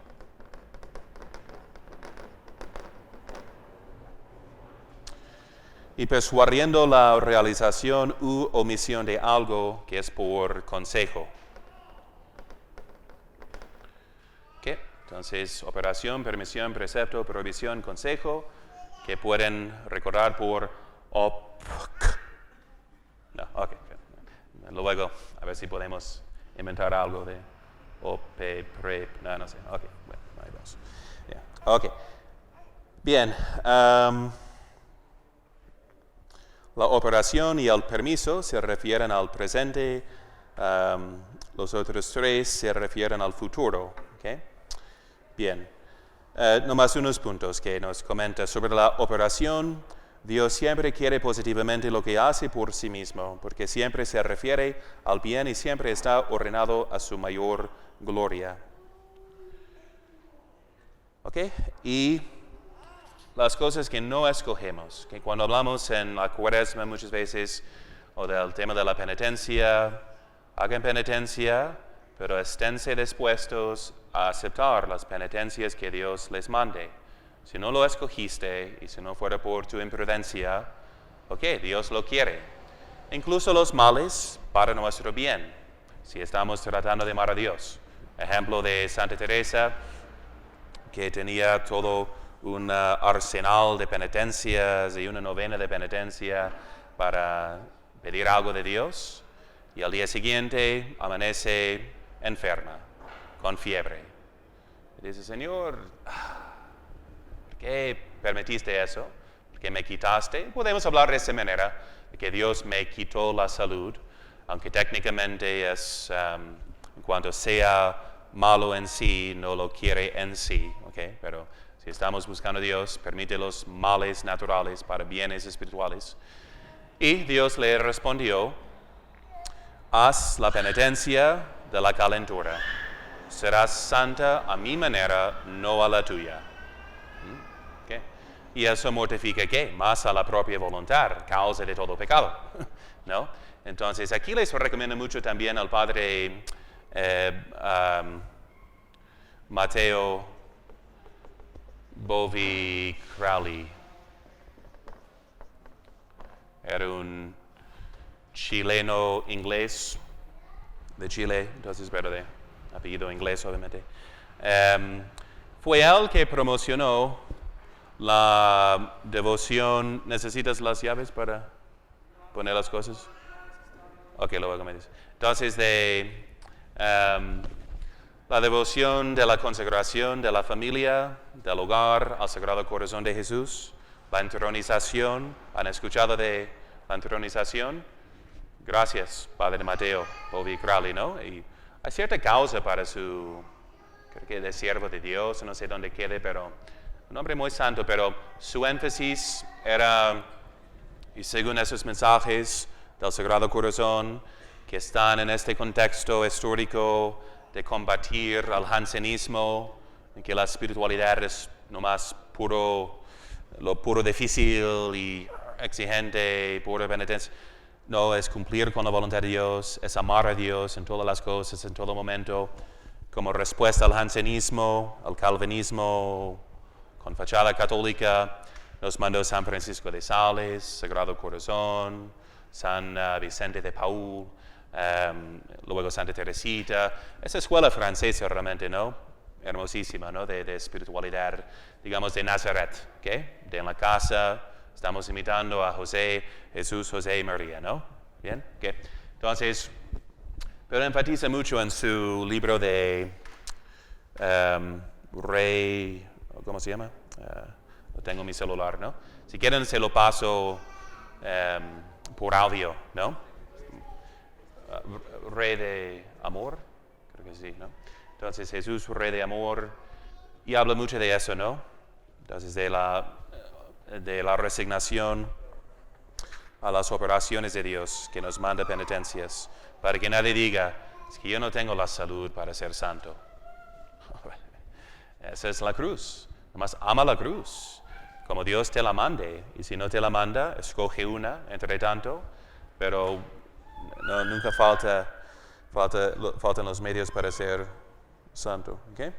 S1: y persuadiendo la realización u omisión de algo que es por consejo. ¿Okay? Entonces, operación, permisión, precepto, prohibición, consejo, que pueden recordar por No, ok. Luego, a ver si podemos inventar algo de no sé. Ok, bueno, hay dos. Yeah. Ok. Bien. La operación y el permiso se refieren al presente. Los otros tres se refieren al futuro. ¿Okay? Bien. Nomás unos puntos que nos comenta sobre la operación. Dios siempre quiere positivamente lo que hace por sí mismo, porque siempre se refiere al bien y siempre está ordenado a su mayor gloria. ¿Ok? Y las cosas que no escogemos, que cuando hablamos en la Cuaresma muchas veces, o del tema de la penitencia, hagan penitencia, pero esténse dispuestos a aceptar las penitencias que Dios les mande. Si no lo escogiste y si no fuera por tu imprudencia, ok, Dios lo quiere. Incluso los males para nuestro bien, si estamos tratando de amar a Dios. Ejemplo de Santa Teresa, que tenía todo un arsenal de penitencias y una novena de penitencia para pedir algo de Dios, y al día siguiente amanece enferma, con fiebre. Y dice, Señor, ¿por qué permitiste eso? ¿Por qué me quitaste? Podemos hablar de esa manera, de que Dios me quitó la salud, aunque técnicamente es, en cuanto sea malo en sí, no lo quiere en sí, ¿okay? Pero si estamos buscando a Dios, permite los males naturales para bienes espirituales. Y Dios le respondió, haz la penitencia de la calentura. Serás santa a mi manera, no a la tuya. ¿Okay? Y eso mortifica ¿qué? Más a la propia voluntad, causa de todo pecado. ¿No? Entonces, aquí les recomiendo mucho también al padre Matteo Bovi Crowley. Era un chileno inglés de Chile, entonces, pero de apellido inglés, obviamente. Fue él que promocionó la devoción. ¿Necesitas las llaves para poner las cosas? Ok, luego me dices. Entonces, la devoción de la consagración de la familia, del hogar al Sagrado Corazón de Jesús, la entronización. ¿Han escuchado de la entronización? Gracias, Padre Mateo Bovi Crowley, ¿no? Y hay cierta causa para su, creo que de siervo de Dios, no sé dónde quede, pero un hombre muy santo, pero su énfasis era, y según esos mensajes del Sagrado Corazón, que están en este contexto histórico de combatir al jansenismo, en que la espiritualidad es nomás lo puro difícil y exigente, pura penitencia. No, es cumplir con la voluntad de Dios, es amar a Dios en todas las cosas, en todo momento, como respuesta al jansenismo, al calvinismo, con fachada católica. Nos mandó San Francisco de Sales, Sagrado Corazón, San Vicente de Paúl, luego Santa Teresita. Esa escuela francesa realmente, ¿no? Hermosísima, ¿no? De espiritualidad, digamos, de Nazaret, ¿okay? De en la casa. Estamos imitando a José, Jesús, José y María, ¿no? ¿Bien? Okay. Entonces, pero enfatiza mucho en su libro de Rey, ¿cómo se llama? Lo tengo en mi celular, ¿no? Si quieren se lo paso por audio, ¿no? Rey de amor, creo que sí, ¿no? Entonces Jesús, Rey de amor, y habla mucho de eso, ¿no? Entonces de la resignación a las operaciones de Dios que nos manda penitencias, para que nadie diga, es que yo no tengo la salud para ser santo. Esa es la cruz. Nomás ama la cruz, como Dios te la mande. Y si no te la manda, escoge una, entre tanto. Pero nunca faltan los medios para ser santo. ¿Okay?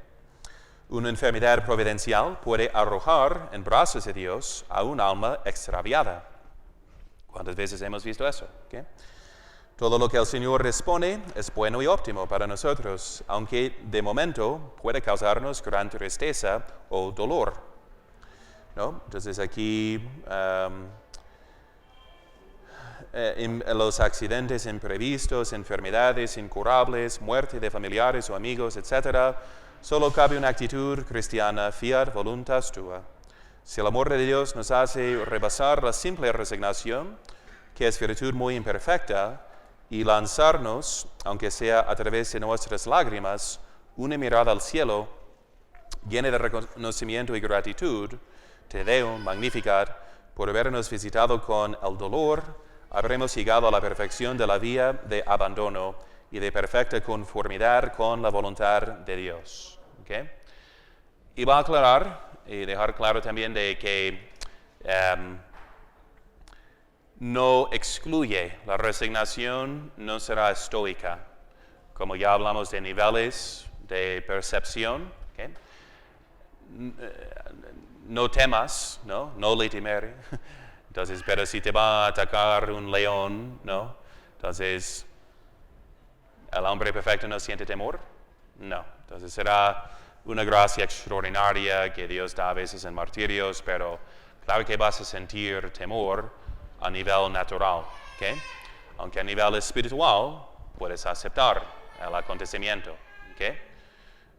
S1: Una enfermedad providencial puede arrojar en brazos de Dios a un alma extraviada. ¿Cuántas veces hemos visto eso? ¿Okay? Todo lo que el Señor responde es bueno y óptimo para nosotros, aunque de momento puede causarnos gran tristeza o dolor, ¿no? Entonces aquí los accidentes imprevistos, enfermedades incurables, muerte de familiares o amigos, etc., solo cabe una actitud cristiana, fiat voluntas tua. Si el amor de Dios nos hace rebasar la simple resignación, que es virtud muy imperfecta, y lanzarnos, aunque sea a través de nuestras lágrimas, una mirada al cielo llena de reconocimiento y gratitud, te Deum, Magnificat, por habernos visitado con el dolor, habremos llegado a la perfección de la vía de abandono y de perfecta conformidad con la voluntad de Dios. ¿Okay? Y va a aclarar y dejar claro también de que no excluye, la resignación no será estoica, como ya hablamos de niveles de percepción. ¿Okay? No temas, no le temer. Entonces, pero si te va a atacar un león, ¿no? Entonces, ¿el hombre perfecto no siente temor? No. Entonces será una gracia extraordinaria que Dios da a veces en martirios, pero claro que vas a sentir temor a nivel natural, ¿okay? Aunque a nivel espiritual puedes aceptar el acontecimiento, ¿okay?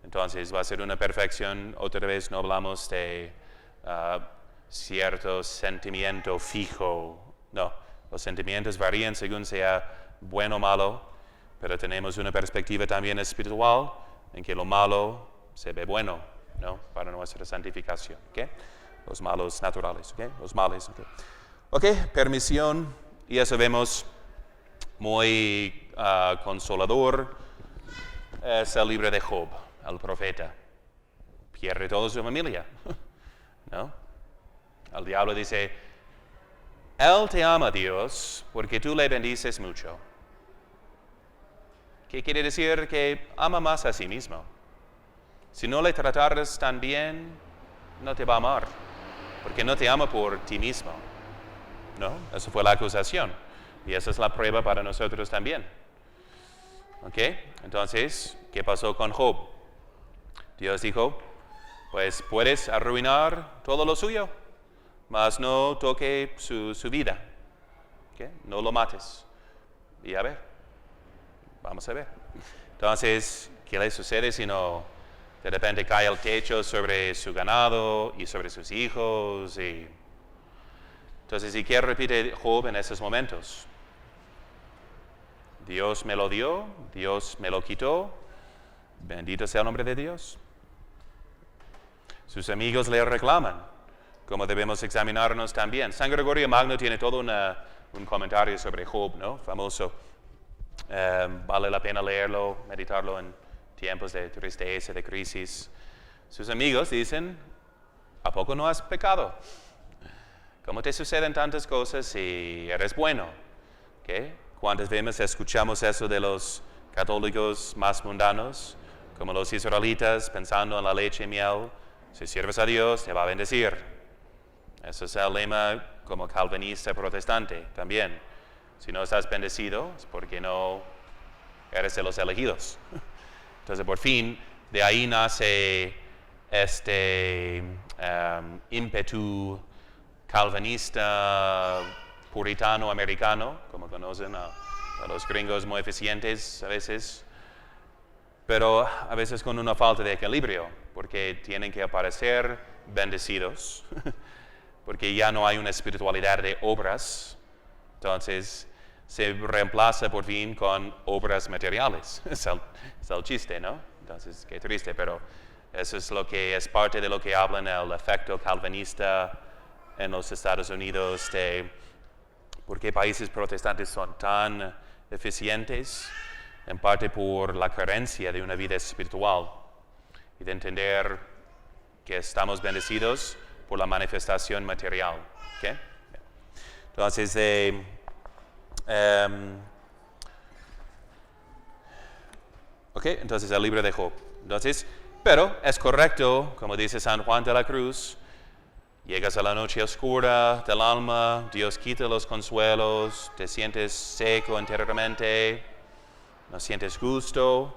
S1: Entonces va a ser una perfección. Otra vez no hablamos de cierto sentimiento fijo. No, los sentimientos varían según sea bueno o malo, pero tenemos una perspectiva también espiritual en que lo malo se ve bueno, ¿no? Para nuestra santificación, ¿okay? Los malos naturales, ¿okay? Los males, ¿okay? Ok, permisión, y eso vemos muy consolador, es el libro de Job, el profeta. Pierde toda su familia, ¿no? El diablo dice, él te ama, Dios, porque tú le bendices mucho. ¿Qué quiere decir? Que ama más a sí mismo. Si no le trataras tan bien, no te va a amar, porque no te ama por ti mismo. ¿No? Esa fue la acusación. Y esa es la prueba para nosotros también. ¿Ok? Entonces, ¿qué pasó con Job? Dios dijo, pues puedes arruinar todo lo suyo, mas no toque su vida. ¿Ok? No lo mates. Y a ver, vamos a ver. Entonces, ¿qué le sucede si no de repente cae el techo sobre su ganado y sobre sus hijos? Entonces, ¿y qué repite Job en esos momentos? Dios me lo dio, Dios me lo quitó, bendito sea el nombre de Dios. Sus amigos le reclaman, como debemos examinarnos también. San Gregorio Magno tiene todo un comentario sobre Job, ¿no? Famoso. Vale la pena leerlo, meditarlo en tiempos de tristeza, de crisis. Sus amigos dicen, ¿a poco no has pecado? ¿Cómo te suceden tantas cosas si eres bueno? ¿Okay? ¿Cuántas veces escuchamos eso de los católicos más mundanos? Como los israelitas pensando en la leche y miel. Si sirves a Dios, te va a bendecir. Ese es el lema como calvinista protestante también. Si no estás bendecido, es porque no eres de los elegidos. Entonces, por fin, de ahí nace este ímpetu calvinista, puritano, americano, como conocen a los gringos muy eficientes a veces, pero a veces con una falta de equilibrio, porque tienen que aparecer bendecidos, porque ya no hay una espiritualidad de obras, entonces se reemplaza por fin con obras materiales. Es el chiste, ¿no? Entonces, qué triste, pero eso es lo que es parte de lo que hablan el efecto calvinista en los Estados Unidos de por qué países protestantes son tan eficientes, en parte por la carencia de una vida espiritual y de entender que estamos bendecidos por la manifestación material. ¿Okay? Entonces, entonces el libro de Job. Entonces, pero es correcto, como dice San Juan de la Cruz, llegas a la noche oscura del alma, Dios quita los consuelos, te sientes seco interiormente, no sientes gusto.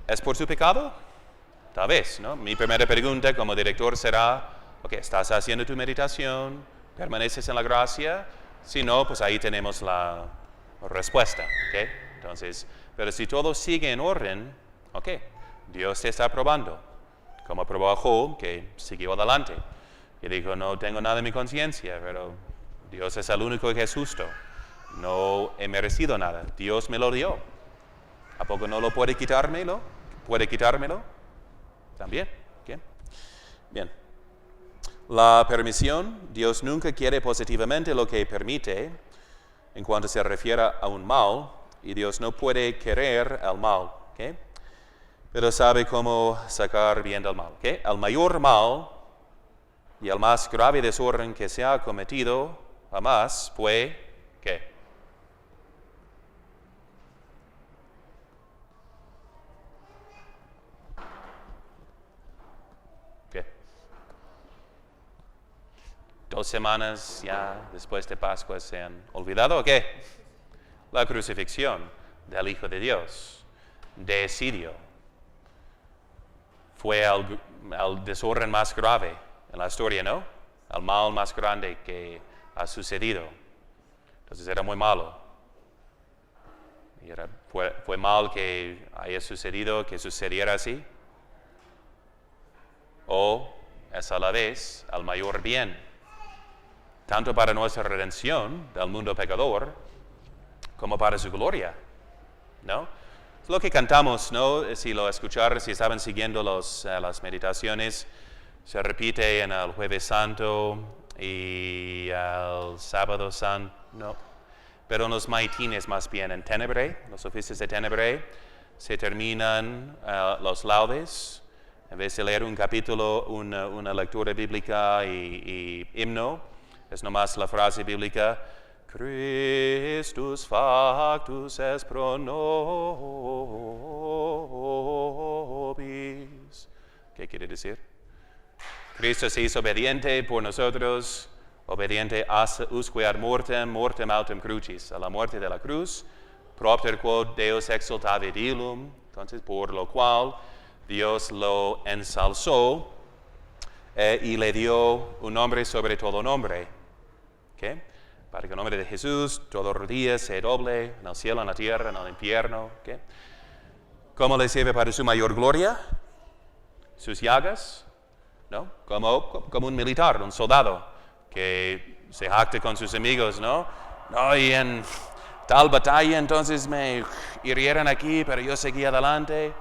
S1: ¿Es por tu pecado? Tal vez, ¿no? Mi primera pregunta como director será, ¿estás haciendo tu meditación? ¿Permaneces en la gracia? Si no, pues ahí tenemos la respuesta, ¿ok? Entonces, pero si todo sigue en orden, Dios te está probando, como probó a Job, que siguió adelante. Y dijo, no tengo nada en mi conciencia, pero Dios es el único que es justo. No he merecido nada, Dios me lo dio. ¿A poco no lo puede quitármelo? ¿Puede quitármelo? También. ¿Okay? Bien. La permisión, Dios nunca quiere positivamente lo que permite en cuanto se refiere a un mal, y Dios no puede querer el mal, ¿okay? Pero sabe cómo sacar bien del mal. ¿Okay? El mayor mal y el más grave desorden que se ha cometido jamás fue, ¿qué? ¿Qué? 2 semanas ya después de Pascua se han olvidado, ¿o qué? La crucifixión del Hijo de Dios. Decidió. Fue el desorden más grave en la historia, ¿no? El mal más grande que ha sucedido. Entonces era muy malo. Y fue mal que haya sucedido, que sucediera así. O es a la vez el mayor bien, tanto para nuestra redención del mundo pecador, como para su gloria, ¿no? Es lo que cantamos, ¿no? Si lo escucharon, si estaban siguiendo las meditaciones, se repite en el Jueves Santo y el Sábado Santo, no. Pero en los maitines más bien, en Tenebrae, los oficios de Tenebrae, se terminan los laudes. En vez de leer un capítulo, una lectura bíblica y himno, es nomás la frase bíblica, Christus factus est pro nobis. ¿Qué quiere decir? Cristo se hizo obediente por nosotros, obediente usque ad mortem, mortem autem crucis, a la muerte de la cruz, propter quod Deus exaltavi illum, entonces por lo cual Dios lo ensalzó y le dio un nombre sobre todo nombre. ¿Okay? Para que el nombre de Jesús, todo rodilla se doble en el cielo, en la tierra, en el infierno. ¿Okay? ¿Cómo le sirve para su mayor gloria? Sus llagas, ¿no? Como un militar, un soldado, que se jacta con sus amigos, ¿no? No, y en tal batalla entonces me hirieron aquí, pero yo seguí adelante.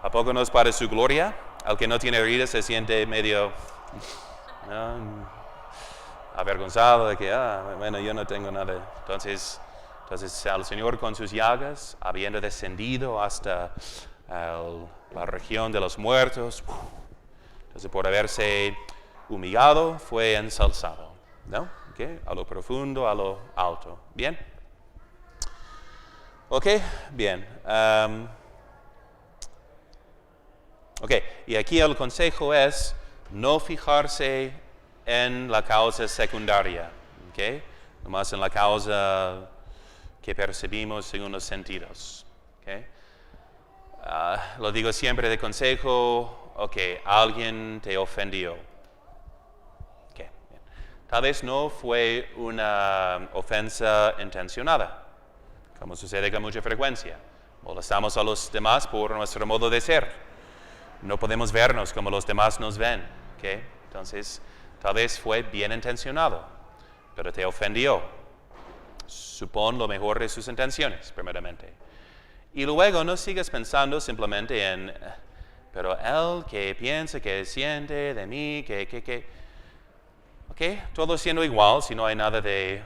S1: ¿A poco no es para su gloria? Al que no tiene heridas se siente medio, ¿no?, avergonzado de que, bueno, yo no tengo nada. Entonces el Señor con sus llagas, habiendo descendido hasta la región de los muertos, entonces por haberse humillado, fue ensalzado, ¿no? ¿Okay? A lo profundo, a lo alto. ¿Bien? ¿Ok? Bien. Y aquí el consejo es no fijarse en la causa secundaria, ¿okay? Nomás en la causa que percibimos según los sentidos, ¿okay? Lo digo siempre de consejo, alguien te ofendió. Okay. Tal vez no fue una ofensa intencionada, como sucede con mucha frecuencia. Molestamos a los demás por nuestro modo de ser. No podemos vernos como los demás nos ven, ¿okay? Entonces, tal vez fue bien intencionado, pero te ofendió. Supón lo mejor de sus intenciones, primeramente. Y luego no sigas pensando simplemente en, pero él que piensa, que siente de mí, que. Todo siendo igual, si no hay nada de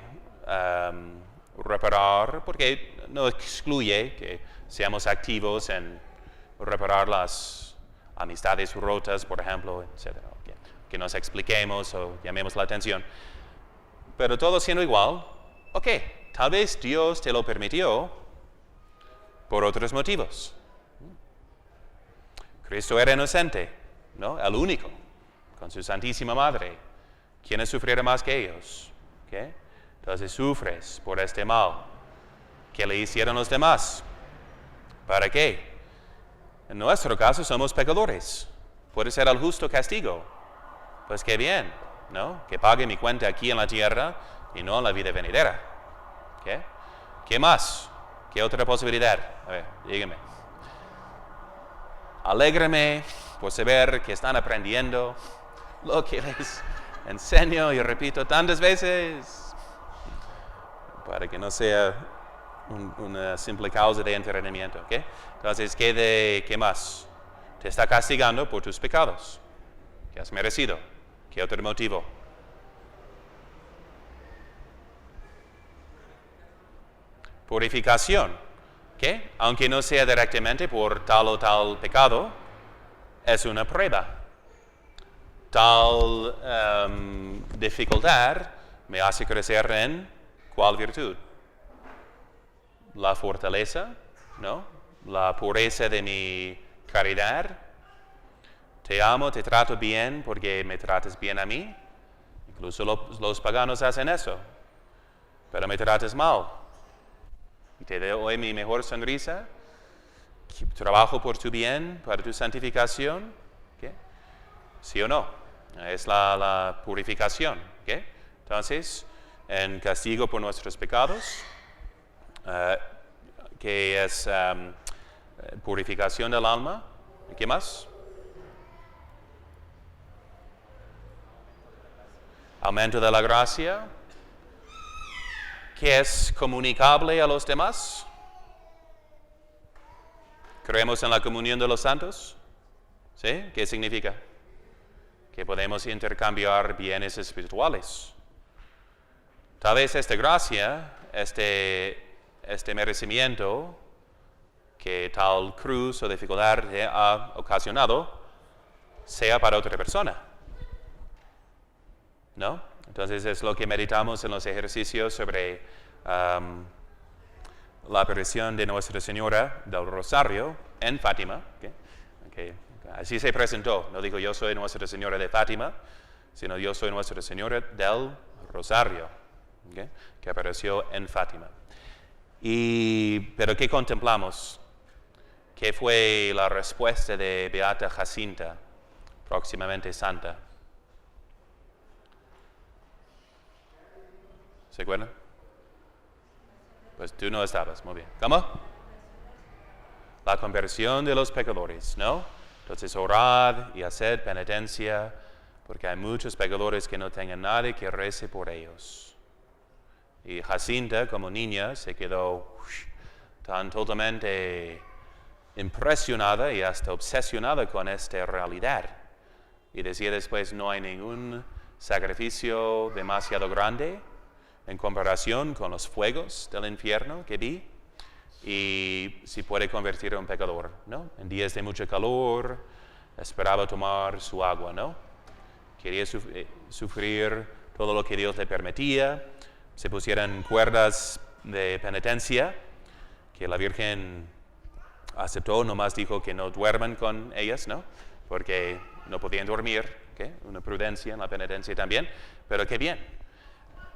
S1: reparar, porque no excluye que seamos activos en reparar las amistades rotas, por ejemplo, etc. Que nos expliquemos o llamemos la atención. Pero todo siendo igual, ok, tal vez Dios te lo permitió por otros motivos. Cristo era inocente, ¿no? El único, con su Santísima Madre. ¿Quiénes sufrieron más que ellos? ¿Okay? Entonces sufres por este mal. ¿Qué le hicieron los demás? ¿Para qué? En nuestro caso somos pecadores. Puede ser el justo castigo. Pues qué bien, ¿no? Que pague mi cuenta aquí en la tierra y no en la vida venidera. ¿Okay? ¿Qué más? ¿Qué otra posibilidad? A ver, dígame. Alégrame por saber que están aprendiendo lo que les enseño y repito tantas veces para que no sea una simple causa de entretenimiento. ¿Okay? Entonces, ¿qué más? Te está castigando por tus pecados que has merecido. ¿Qué otro motivo? Purificación. ¿Okay? Aunque no sea directamente por tal o tal pecado, es una prueba. Tal dificultad me hace crecer en ¿cuál virtud? La fortaleza, ¿no? La pureza de mi caridad. Te amo, te trato bien porque me tratas bien a mí. Incluso los paganos hacen eso. Pero me tratas mal. Y te doy mi mejor sonrisa. Trabajo por tu bien, para tu santificación. ¿Okay? ¿Sí o no? Es la purificación. ¿Okay? Entonces, en castigo por nuestros pecados, que es purificación del alma. ¿Qué más? Aumento de la gracia, que es comunicable a los demás. ¿Creemos en la comunión de los santos? ¿Sí? ¿Qué significa? Que podemos intercambiar bienes espirituales. Tal vez esta gracia, este merecimiento que tal cruz o dificultad ha ocasionado, sea para otra persona. ¿No? Entonces es lo que meditamos en los ejercicios sobre la aparición de Nuestra Señora del Rosario en Fátima. ¿Okay? Así se presentó. No dijo yo soy Nuestra Señora de Fátima, sino yo soy Nuestra Señora del Rosario, ¿okay? Que apareció en Fátima. Pero ¿qué contemplamos? ¿Qué fue la respuesta de Beata Jacinta, próximamente santa? ¿Se acuerdan? Pues tú no estabas, muy bien. ¿Cómo? La conversión de los pecadores, ¿no? Entonces orad y haced penitencia, porque hay muchos pecadores que no tengan nadie que rece por ellos. Y Jacinta, como niña, se quedó tan totalmente impresionada y hasta obsesionada con esta realidad. Y decía después, no hay ningún sacrificio demasiado grande en comparación con los fuegos del infierno que vi, y si puede convertir a un pecador, ¿no? En días de mucho calor, esperaba tomar su agua, ¿no? Quería sufrir todo lo que Dios le permitía, se pusieran cuerdas de penitencia, que la Virgen aceptó, nomás dijo que no duerman con ellas, ¿no? Porque no podían dormir, ¿okay? Una prudencia en la penitencia también, pero qué bien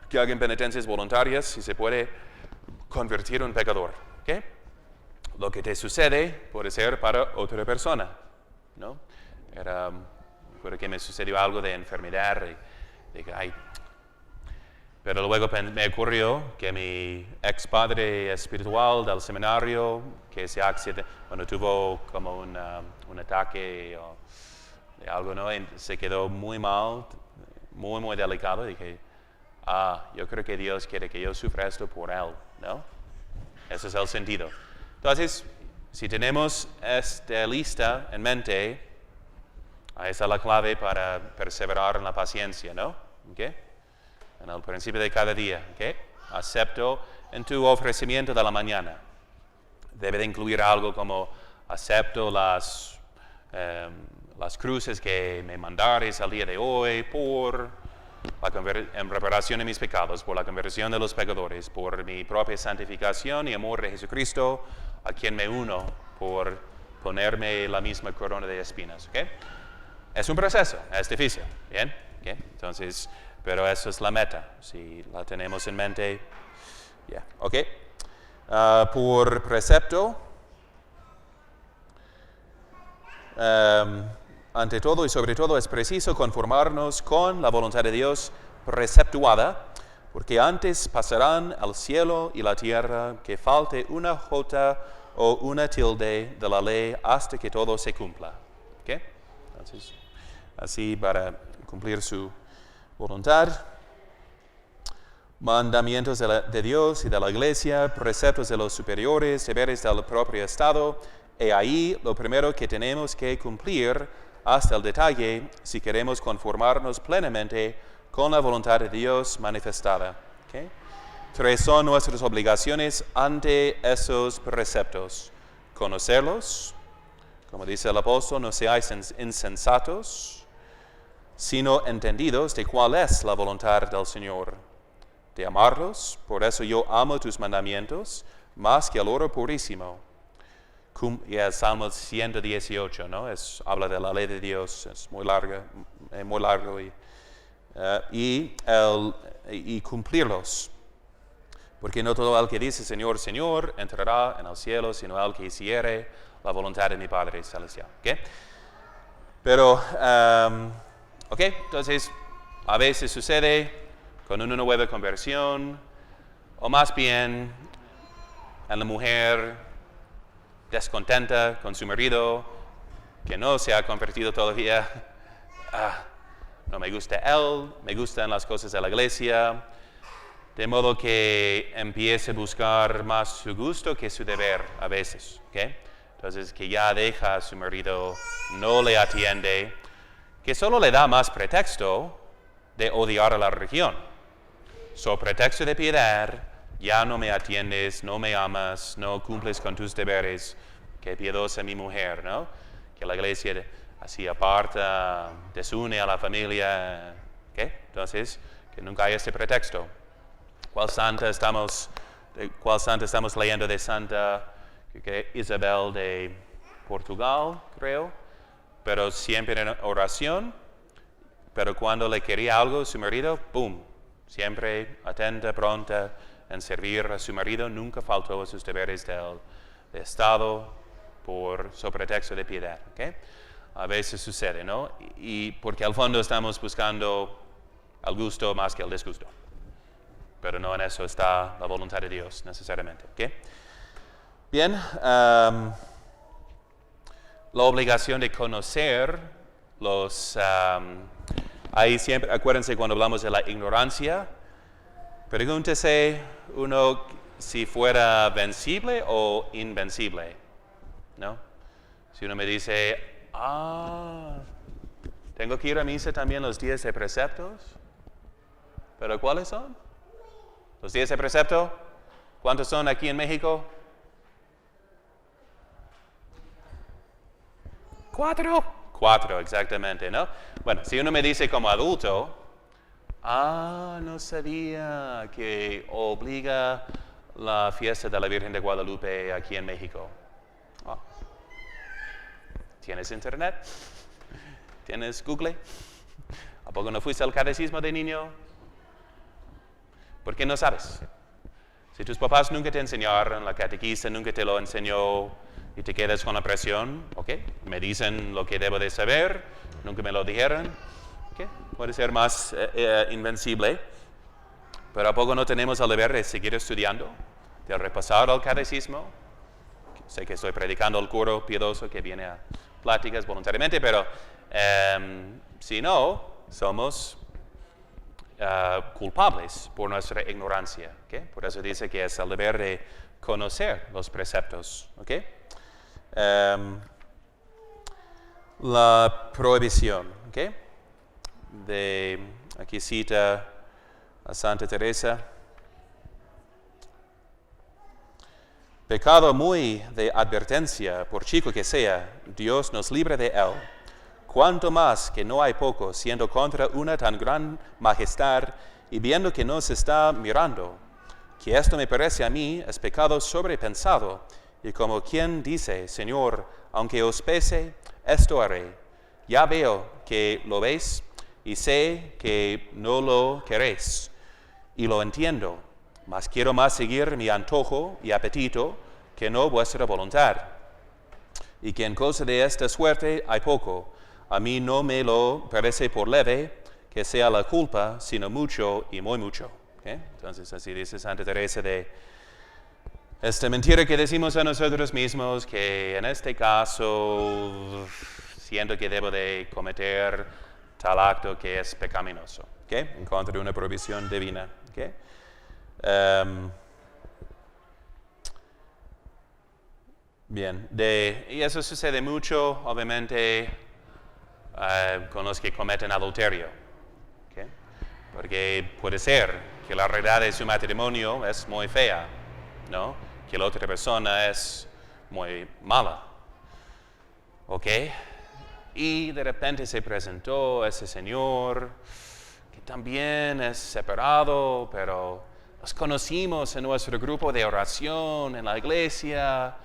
S1: que hagan penitencias voluntarias si se puede convertir a un pecador. ¿Okay? Lo que te sucede puede ser para otra persona, ¿no? Recuerdo que me sucedió algo de enfermedad, pero luego me ocurrió que mi ex padre espiritual del seminario, que se accidentó, cuando tuvo como un ataque o de algo, ¿no? Se quedó muy mal, muy, muy delicado. Dije, yo creo que Dios quiere que yo sufra esto por Él, ¿no? Ese es el sentido. Entonces, si tenemos esta lista en mente, ahí está la clave para perseverar en la paciencia, ¿no? ¿Okay? En el principio de cada día, ¿okay? Acepto en tu ofrecimiento de la mañana. Debe de incluir algo como acepto las las cruces que me mandares al día de hoy en reparación de mis pecados, por la conversión de los pecadores, por mi propia santificación y amor de Jesucristo, a quien me uno por ponerme la misma corona de espinas. ¿Okay? Es un proceso, es difícil. ¿Bien? ¿Okay? Entonces, pero eso es la meta. Si la tenemos en mente, ya. ¿Okay? Por precepto, ante todo y sobre todo es preciso conformarnos con la voluntad de Dios preceptuada, porque antes pasarán el cielo y la tierra que falte una jota o una tilde de la ley hasta que todo se cumpla. ¿Okay? Entonces, así para cumplir su voluntad. Mandamientos de Dios y de la Iglesia, preceptos de los superiores, deberes del propio Estado. Y ahí lo primero que tenemos que cumplir hasta el detalle si queremos conformarnos plenamente con la voluntad de Dios manifestada. ¿Okay? 3 son nuestras obligaciones ante esos preceptos. Conocerlos, como dice el apóstol, no seáis insensatos, sino entendidos de cuál es la voluntad del Señor. De amarlos, por eso yo amo tus mandamientos más que el oro purísimo. Y el Salmo 118, ¿no? Habla de la ley de Dios, es muy largo y cumplirlos. Porque no todo el que dice Señor, Señor, entrará en el cielo, sino el que hiciere la voluntad de mi Padre Celestial. ¿Okay? Pero, entonces, a veces sucede con una nueva conversión, o más bien en la mujer descontenta con su marido, que no se ha convertido todavía. No me gusta él, me gustan las cosas de la iglesia, de modo que empiece a buscar más su gusto que su deber a veces. ¿Okay? Entonces, que ya deja a su marido, no le atiende, que solo le da más pretexto de odiar a la religión. So pretexto de piedad, ya no me atiendes, no me amas, no cumples con tus deberes, qué piadosa mi mujer, ¿no? Que la iglesia así aparta, desune a la familia, ¿okay? Entonces, que nunca haya este pretexto. ¿Cuál santa estamos leyendo de Santa Isabel de Portugal, creo? Pero siempre en oración, pero cuando le quería algo su marido, ¡pum! Siempre atenta, pronta en servir a su marido, nunca faltó a sus deberes de Estado por pretexto de piedad. ¿Okay? A veces sucede, ¿no? Y porque al fondo estamos buscando el gusto más que el disgusto. Pero no en eso está la voluntad de Dios necesariamente. ¿Okay? Bien, la obligación de conocer los... ahí siempre, acuérdense cuando hablamos de la ignorancia, pregúntese uno si fuera vencible o invencible, ¿no? Si uno me dice, tengo que ir a misa también los días de preceptos, ¿pero cuáles son? Los días de precepto, ¿cuántos son aquí en México? 4, exactamente, ¿no? Bueno, si uno me dice como adulto, no sabía que obliga la fiesta de la Virgen de Guadalupe aquí en México. ¿Tienes internet? ¿Tienes Google? ¿A poco no fuiste al catecismo de niño? ¿Por qué no sabes? Si tus papás nunca te enseñaron, la catequista nunca te lo enseñó y te quedas con la presión, ¿ok? Me dicen lo que debo de saber, nunca me lo dijeron, ¿ok? Puede ser más invencible, pero ¿a poco no tenemos el deber de seguir estudiando, de repasar el catecismo? Sé que estoy predicando al coro piadoso que viene a pláticas voluntariamente, pero si no, somos culpables por nuestra ignorancia. ¿Okay? Por eso dice que es el deber de conocer los preceptos. ¿Okay? La prohibición. ¿Okay? Aquí cita a Santa Teresa. Pecado muy de advertencia, por chico que sea, Dios nos libre de él. Cuanto más que no hay poco, siendo contra una tan gran majestad y viendo que nos está mirando, que esto me parece a mí es pecado sobrepensado, y como quien dice, Señor, aunque os pese, esto haré. Ya veo que lo veis y sé que no lo queréis, y lo entiendo, mas quiero más seguir mi antojo y apetito que no vuestra voluntad. Y que en cosa de esta suerte hay poco, a mí no me lo parece por leve que sea la culpa, sino mucho y muy mucho. ¿Okay? Entonces así dice Santa Teresa de esta mentira que decimos a nosotros mismos, que en este caso siento que debo de cometer tal acto que es pecaminoso, ¿okay? En contra de una provisión divina. ¿Okay? Bien, y eso sucede mucho, obviamente, con los que cometen adulterio. ¿Okay? Porque puede ser que la realidad de su matrimonio es muy fea, ¿no? Que la otra persona es muy mala. ¿Ok? Y de repente se presentó ese señor que también es separado, pero nos conocimos en nuestro grupo de oración en la iglesia.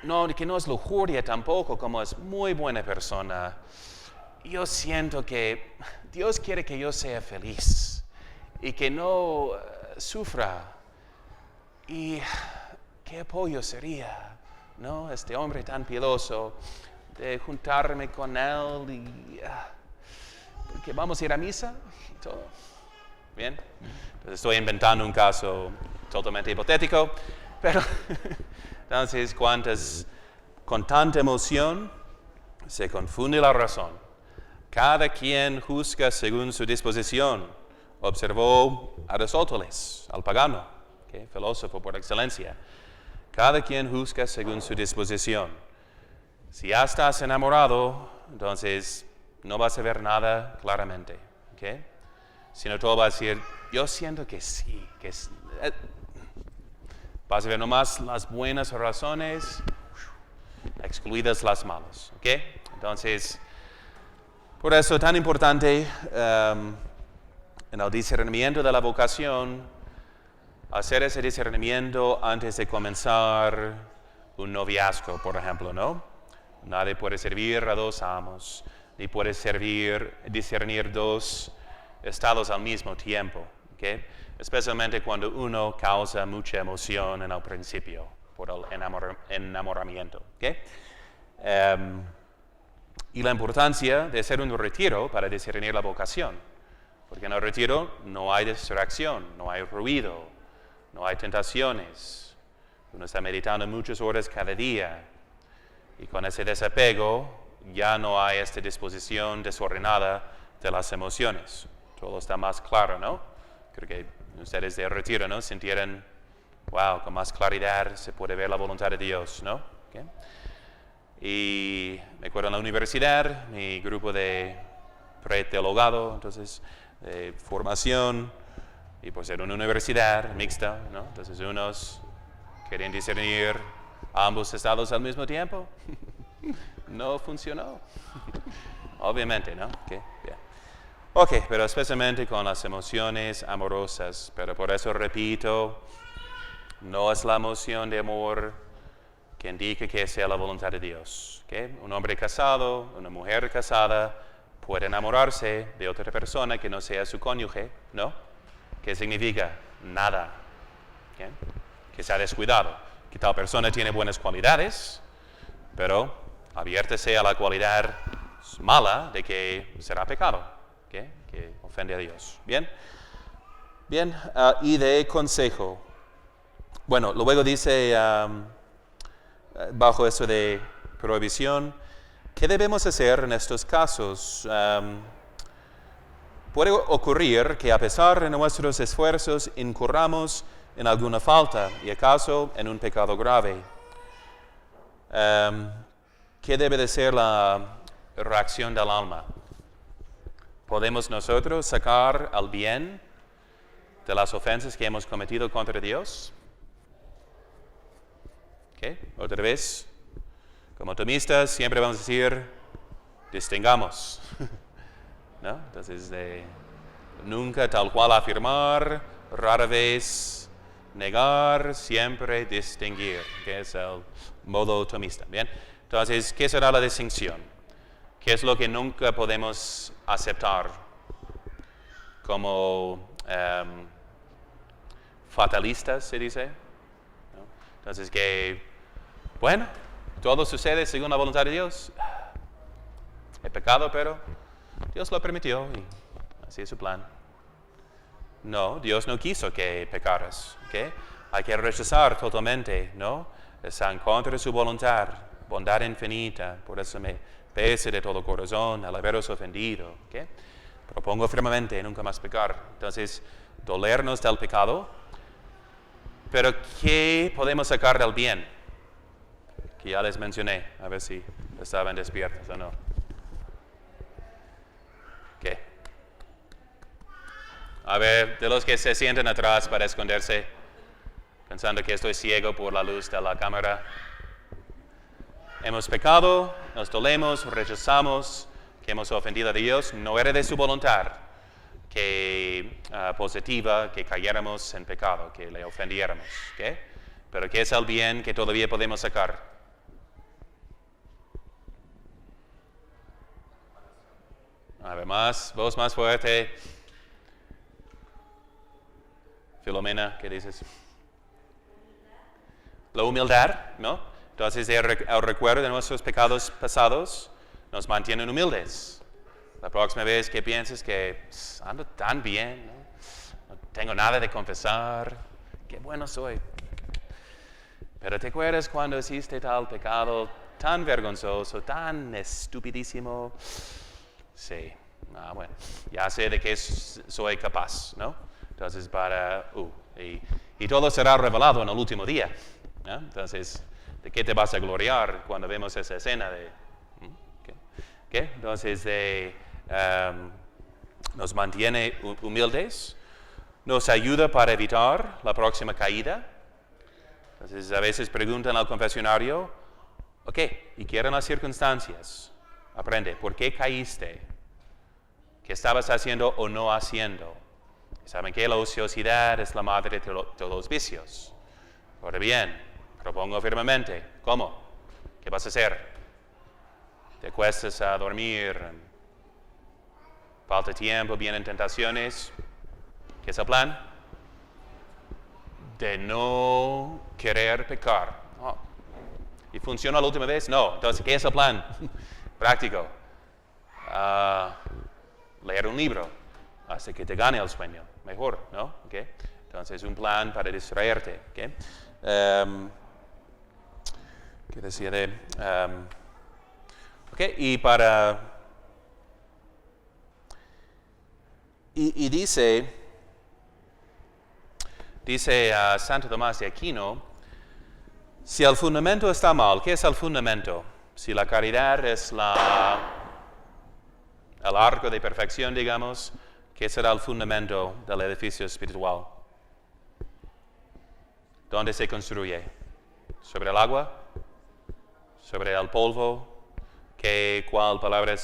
S1: No, que no es lujuria tampoco, como es muy buena persona. Yo siento que Dios quiere que yo sea feliz y que no sufra. Y qué apoyo sería, ¿no? Este hombre tan piadoso, de juntarme con él y que vamos a ir a misa y todo. Bien, entonces estoy inventando un caso totalmente hipotético, pero entonces con tanta emoción se confunde la razón. Cada quien juzga según su disposición, observó Aristóteles, al pagano, ¿okay? Filósofo por excelencia. Cada quien juzga según su disposición. Si ya estás enamorado, entonces no vas a ver nada claramente, ¿okay? Sino todo va a decir, yo siento que sí, vas a ver nomás las buenas razones, excluidas las malas, ¿ok? Entonces, por eso es tan importante en el discernimiento de la vocación, hacer ese discernimiento antes de comenzar un noviazgo, por ejemplo, ¿no? Nadie puede servir a dos amos, ni puede discernir dos estados al mismo tiempo, ¿okay? Especialmente cuando uno causa mucha emoción en el principio por el enamoramiento. ¿Okay? Y la importancia de hacer un retiro para discernir la vocación, porque en el retiro no hay distracción, no hay ruido, no hay tentaciones. Uno está meditando muchas horas cada día y con ese desapego ya no hay esta disposición desordenada de las emociones. Todo está más claro, ¿no? Creo que ustedes de retiro, ¿no? Sintieron, wow, con más claridad se puede ver la voluntad de Dios, ¿no? ¿Okay? Y me acuerdo en la universidad, mi grupo de pre-teologado, entonces, de formación, y pues era una universidad mixta, ¿no? Entonces unos querían discernir ambos estados al mismo tiempo. No funcionó. Obviamente, ¿no? Okay, bien. Ok, pero especialmente con las emociones amorosas. Pero por eso repito, no es la emoción de amor que indica que sea la voluntad de Dios. ¿Okay? Un hombre casado, una mujer casada, puede enamorarse de otra persona que no sea su cónyuge, ¿no? ¿Qué significa? Nada. ¿Okay? Que se ha descuidado. Que tal persona tiene buenas cualidades, pero abiertese a la cualidad mala de que será pecado, ¿okay? Que ofende a Dios. ¿Bien? Bien, y de consejo. Bueno, luego dice, bajo eso de prohibición, ¿qué debemos hacer en estos casos? Puede ocurrir que a pesar de nuestros esfuerzos incurramos en alguna falta y acaso en un pecado grave. ¿Qué debe de ser la reacción del alma? ¿Podemos nosotros sacar al bien de las ofensas que hemos cometido contra Dios? ¿Okay? Otra vez, como tomistas siempre vamos a decir, distingamos. ¿No? Entonces, nunca tal cual afirmar, rara vez negar, siempre distinguir, que es el modo tomista. ¿Bien? Entonces, ¿qué será la distinción? ¿Qué es lo que nunca podemos aceptar como fatalistas, se dice? ¿No? Entonces, que, bueno, todo sucede según la voluntad de Dios. He pecado, pero Dios lo permitió y así es su plan. No, Dios no quiso que pecaras. ¿Okay? Hay que rechazar totalmente, ¿no? Está en contra de su voluntad, bondad infinita. Por eso me pese de todo corazón al haberos ofendido. ¿Okay? Propongo firmemente nunca más pecar. Entonces, dolernos del pecado. Pero, ¿qué podemos sacar del bien? Que ya les mencioné, a ver si estaban despiertos o no. ¿Qué? A ver, de los que se sienten atrás para esconderse, pensando que estoy ciego por la luz de la cámara. Hemos pecado, nos dolemos, rechazamos, que hemos ofendido a Dios. No era de su voluntad que positiva, que cayéramos en pecado, que le ofendiéramos. ¿Okay? Pero ¿qué es el bien que todavía podemos sacar? A ver, voz más fuerte. Filomena, ¿qué dices? La humildad, ¿no? Entonces el recuerdo de nuestros pecados pasados nos mantienen humildes. La próxima vez que pienses que ando tan bien, ¿no? No tengo nada de confesar, qué bueno soy. Pero ¿te acuerdas cuando hiciste tal pecado tan vergonzoso, tan estupidísimo? Sí, bueno, ya sé de qué soy capaz, ¿no? Entonces, y todo será revelado en el último día, ¿no? Entonces, ¿de qué te vas a gloriar cuando vemos esa escena de... ¿Qué? Entonces, nos mantiene humildes, nos ayuda para evitar la próxima caída. Entonces, a veces preguntan al confesionario, ok, ¿y qué eran las circunstancias? Aprende, ¿por qué caíste? ¿Qué estabas haciendo o no haciendo? Saben que la ociosidad es la madre de todos los vicios. Ahora bien, propongo firmemente, ¿cómo? ¿Qué vas a hacer? ¿Te acuestas a dormir? ¿Falta tiempo? ¿Vienen tentaciones? ¿Qué es el plan? De no querer pecar. Oh. ¿Y funcionó la última vez? No. Entonces, ¿qué es el plan? Práctico. Leer un libro hasta que te gane el sueño. Mejor, ¿no? ¿Okay? Entonces, un plan para distraerte. ¿Okay? ¿Qué decía de...? Y para... Y dice Santo Tomás de Aquino, si el fundamento está mal, ¿qué es el fundamento? Si la caridad es el arco de perfección, digamos, ¿qué será el fundamento del edificio espiritual? ¿Dónde se construye? ¿Sobre el agua? ¿Sobre el polvo? ¿Cuál palabra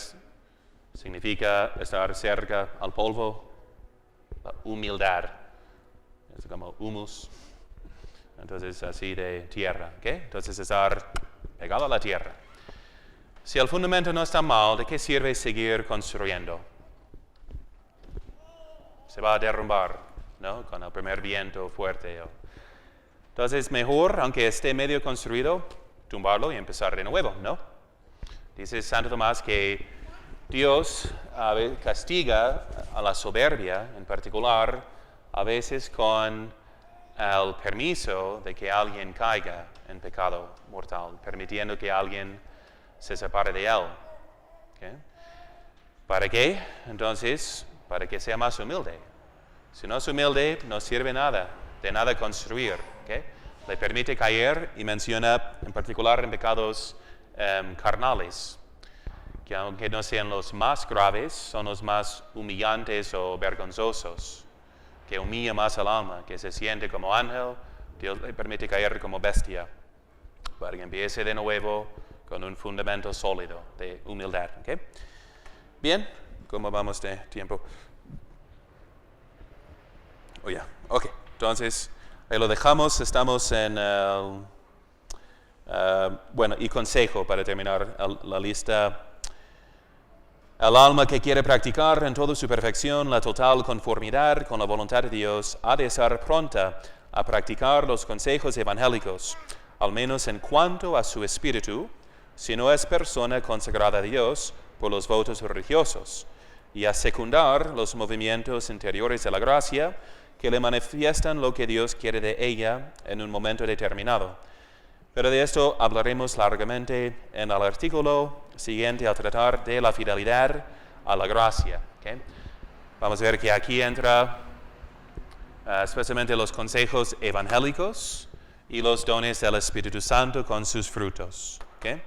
S1: significa estar cerca al polvo? La humildad. Es como humus. Entonces, así de tierra. ¿Okay? Entonces, estar pegado a la tierra. Si el fundamento no está mal, ¿de qué sirve seguir construyendo? Se va a derrumbar, ¿no? Con el primer viento fuerte. Entonces, mejor, aunque esté medio construido, tumbarlo y empezar de nuevo, ¿no? Dice Santo Tomás que Dios castiga a la soberbia, en particular, a veces con el permiso de que alguien caiga en pecado mortal, permitiendo que alguien se separe de él. ¿Okay? ¿Para qué? Entonces, para que sea más humilde. Si no es humilde, no sirve de nada construir. ¿Okay? Le permite caer y menciona en particular en pecados carnales, que aunque no sean los más graves, son los más humillantes o vergonzosos, que humilla más al alma, que se siente como ángel, Dios le permite caer como bestia. para que empiece de nuevo con un fundamento sólido de humildad. ¿Okay? Bien, ¿cómo vamos de tiempo? Oh, ya. Ok, entonces ahí lo dejamos. Estamos en el... y consejo para terminar la lista. El alma que quiere practicar en toda su perfección la total conformidad con la voluntad de Dios ha de estar pronta a practicar los consejos evangélicos, al menos en cuanto a su espíritu, si no es persona consagrada a Dios por los votos religiosos, y a secundar los movimientos interiores de la gracia que le manifiestan lo que Dios quiere de ella en un momento determinado. Pero de esto hablaremos largamente en el artículo siguiente al tratar de la fidelidad a la gracia. ¿Okay? Vamos a ver que aquí entra especialmente los consejos evangélicos y los dones del Espíritu Santo con sus frutos. ¿Okay?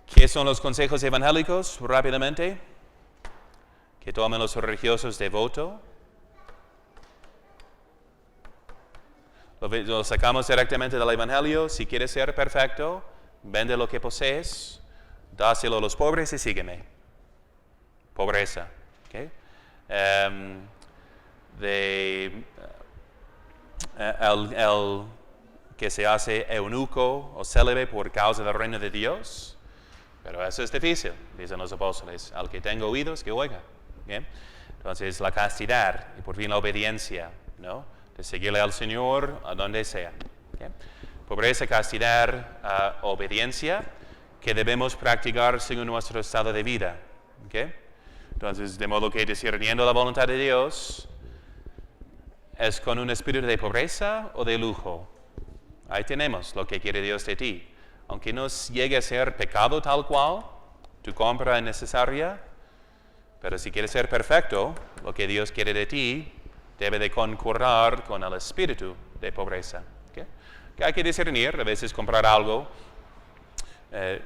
S1: ¿Qué son los consejos evangélicos? Rápidamente, que tomen los religiosos de voto. Lo sacamos directamente del Evangelio. Si quieres ser perfecto, vende lo que posees, dáselo a los pobres y sígueme. Pobreza. ¿Okay? El que se hace eunuco o célebre por causa del reino de Dios. Pero eso es difícil, dicen los apóstoles. Al que tenga oídos, que oiga. ¿Okay? Entonces, la castidad y por fin la obediencia, ¿no? De seguirle al Señor a donde sea. ¿Okay? Pobreza, castidad, obediencia, que debemos practicar según nuestro estado de vida. ¿Okay? Entonces, de modo que discerniendo la voluntad de Dios, ¿es con un espíritu de pobreza o de lujo? Ahí tenemos lo que quiere Dios de ti. Aunque no llegue a ser pecado tal cual, tu compra es necesaria, pero si quieres ser perfecto, lo que Dios quiere de ti debe de concordar con el espíritu de pobreza. ¿Okay? Que hay que discernir, a veces comprar algo.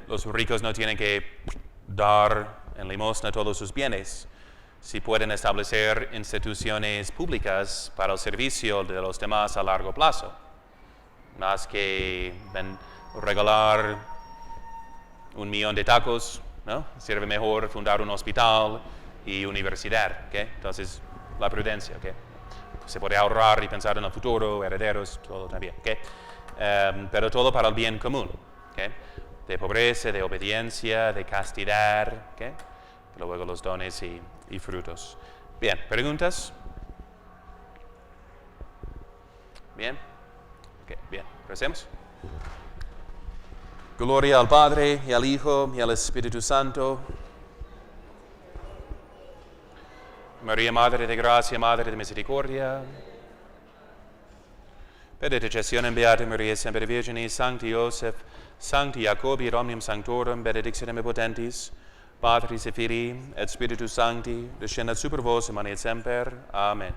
S1: Los ricos no tienen que dar en limosna todos sus bienes. Si pueden establecer instituciones públicas para el servicio de los demás a largo plazo, más que regalar 1 millón de tacos, ¿no? Sirve mejor fundar un hospital y universidad. ¿Okay? Entonces, la prudencia. ¿Okay? Se puede ahorrar y pensar en el futuro, herederos, todo también. ¿Okay? Pero todo para el bien común. ¿Okay? De pobreza, de obediencia, de castidad. ¿Okay? Y luego los dones y frutos. Bien, ¿preguntas? Bien. Okay, bien, recemos. Gloria al Padre, y al Hijo, y al Espíritu Santo. María, Madre de Gracia, Madre de Misericordia. Per intercessione Beata Maria, sempre Virgine, Sancti Joseph, Sancti Jacobi, et omnium sanctorum, benedictionem potentis, Patris et Filii, et Spiritus Sancti, descendat super vos, et semper. Amen.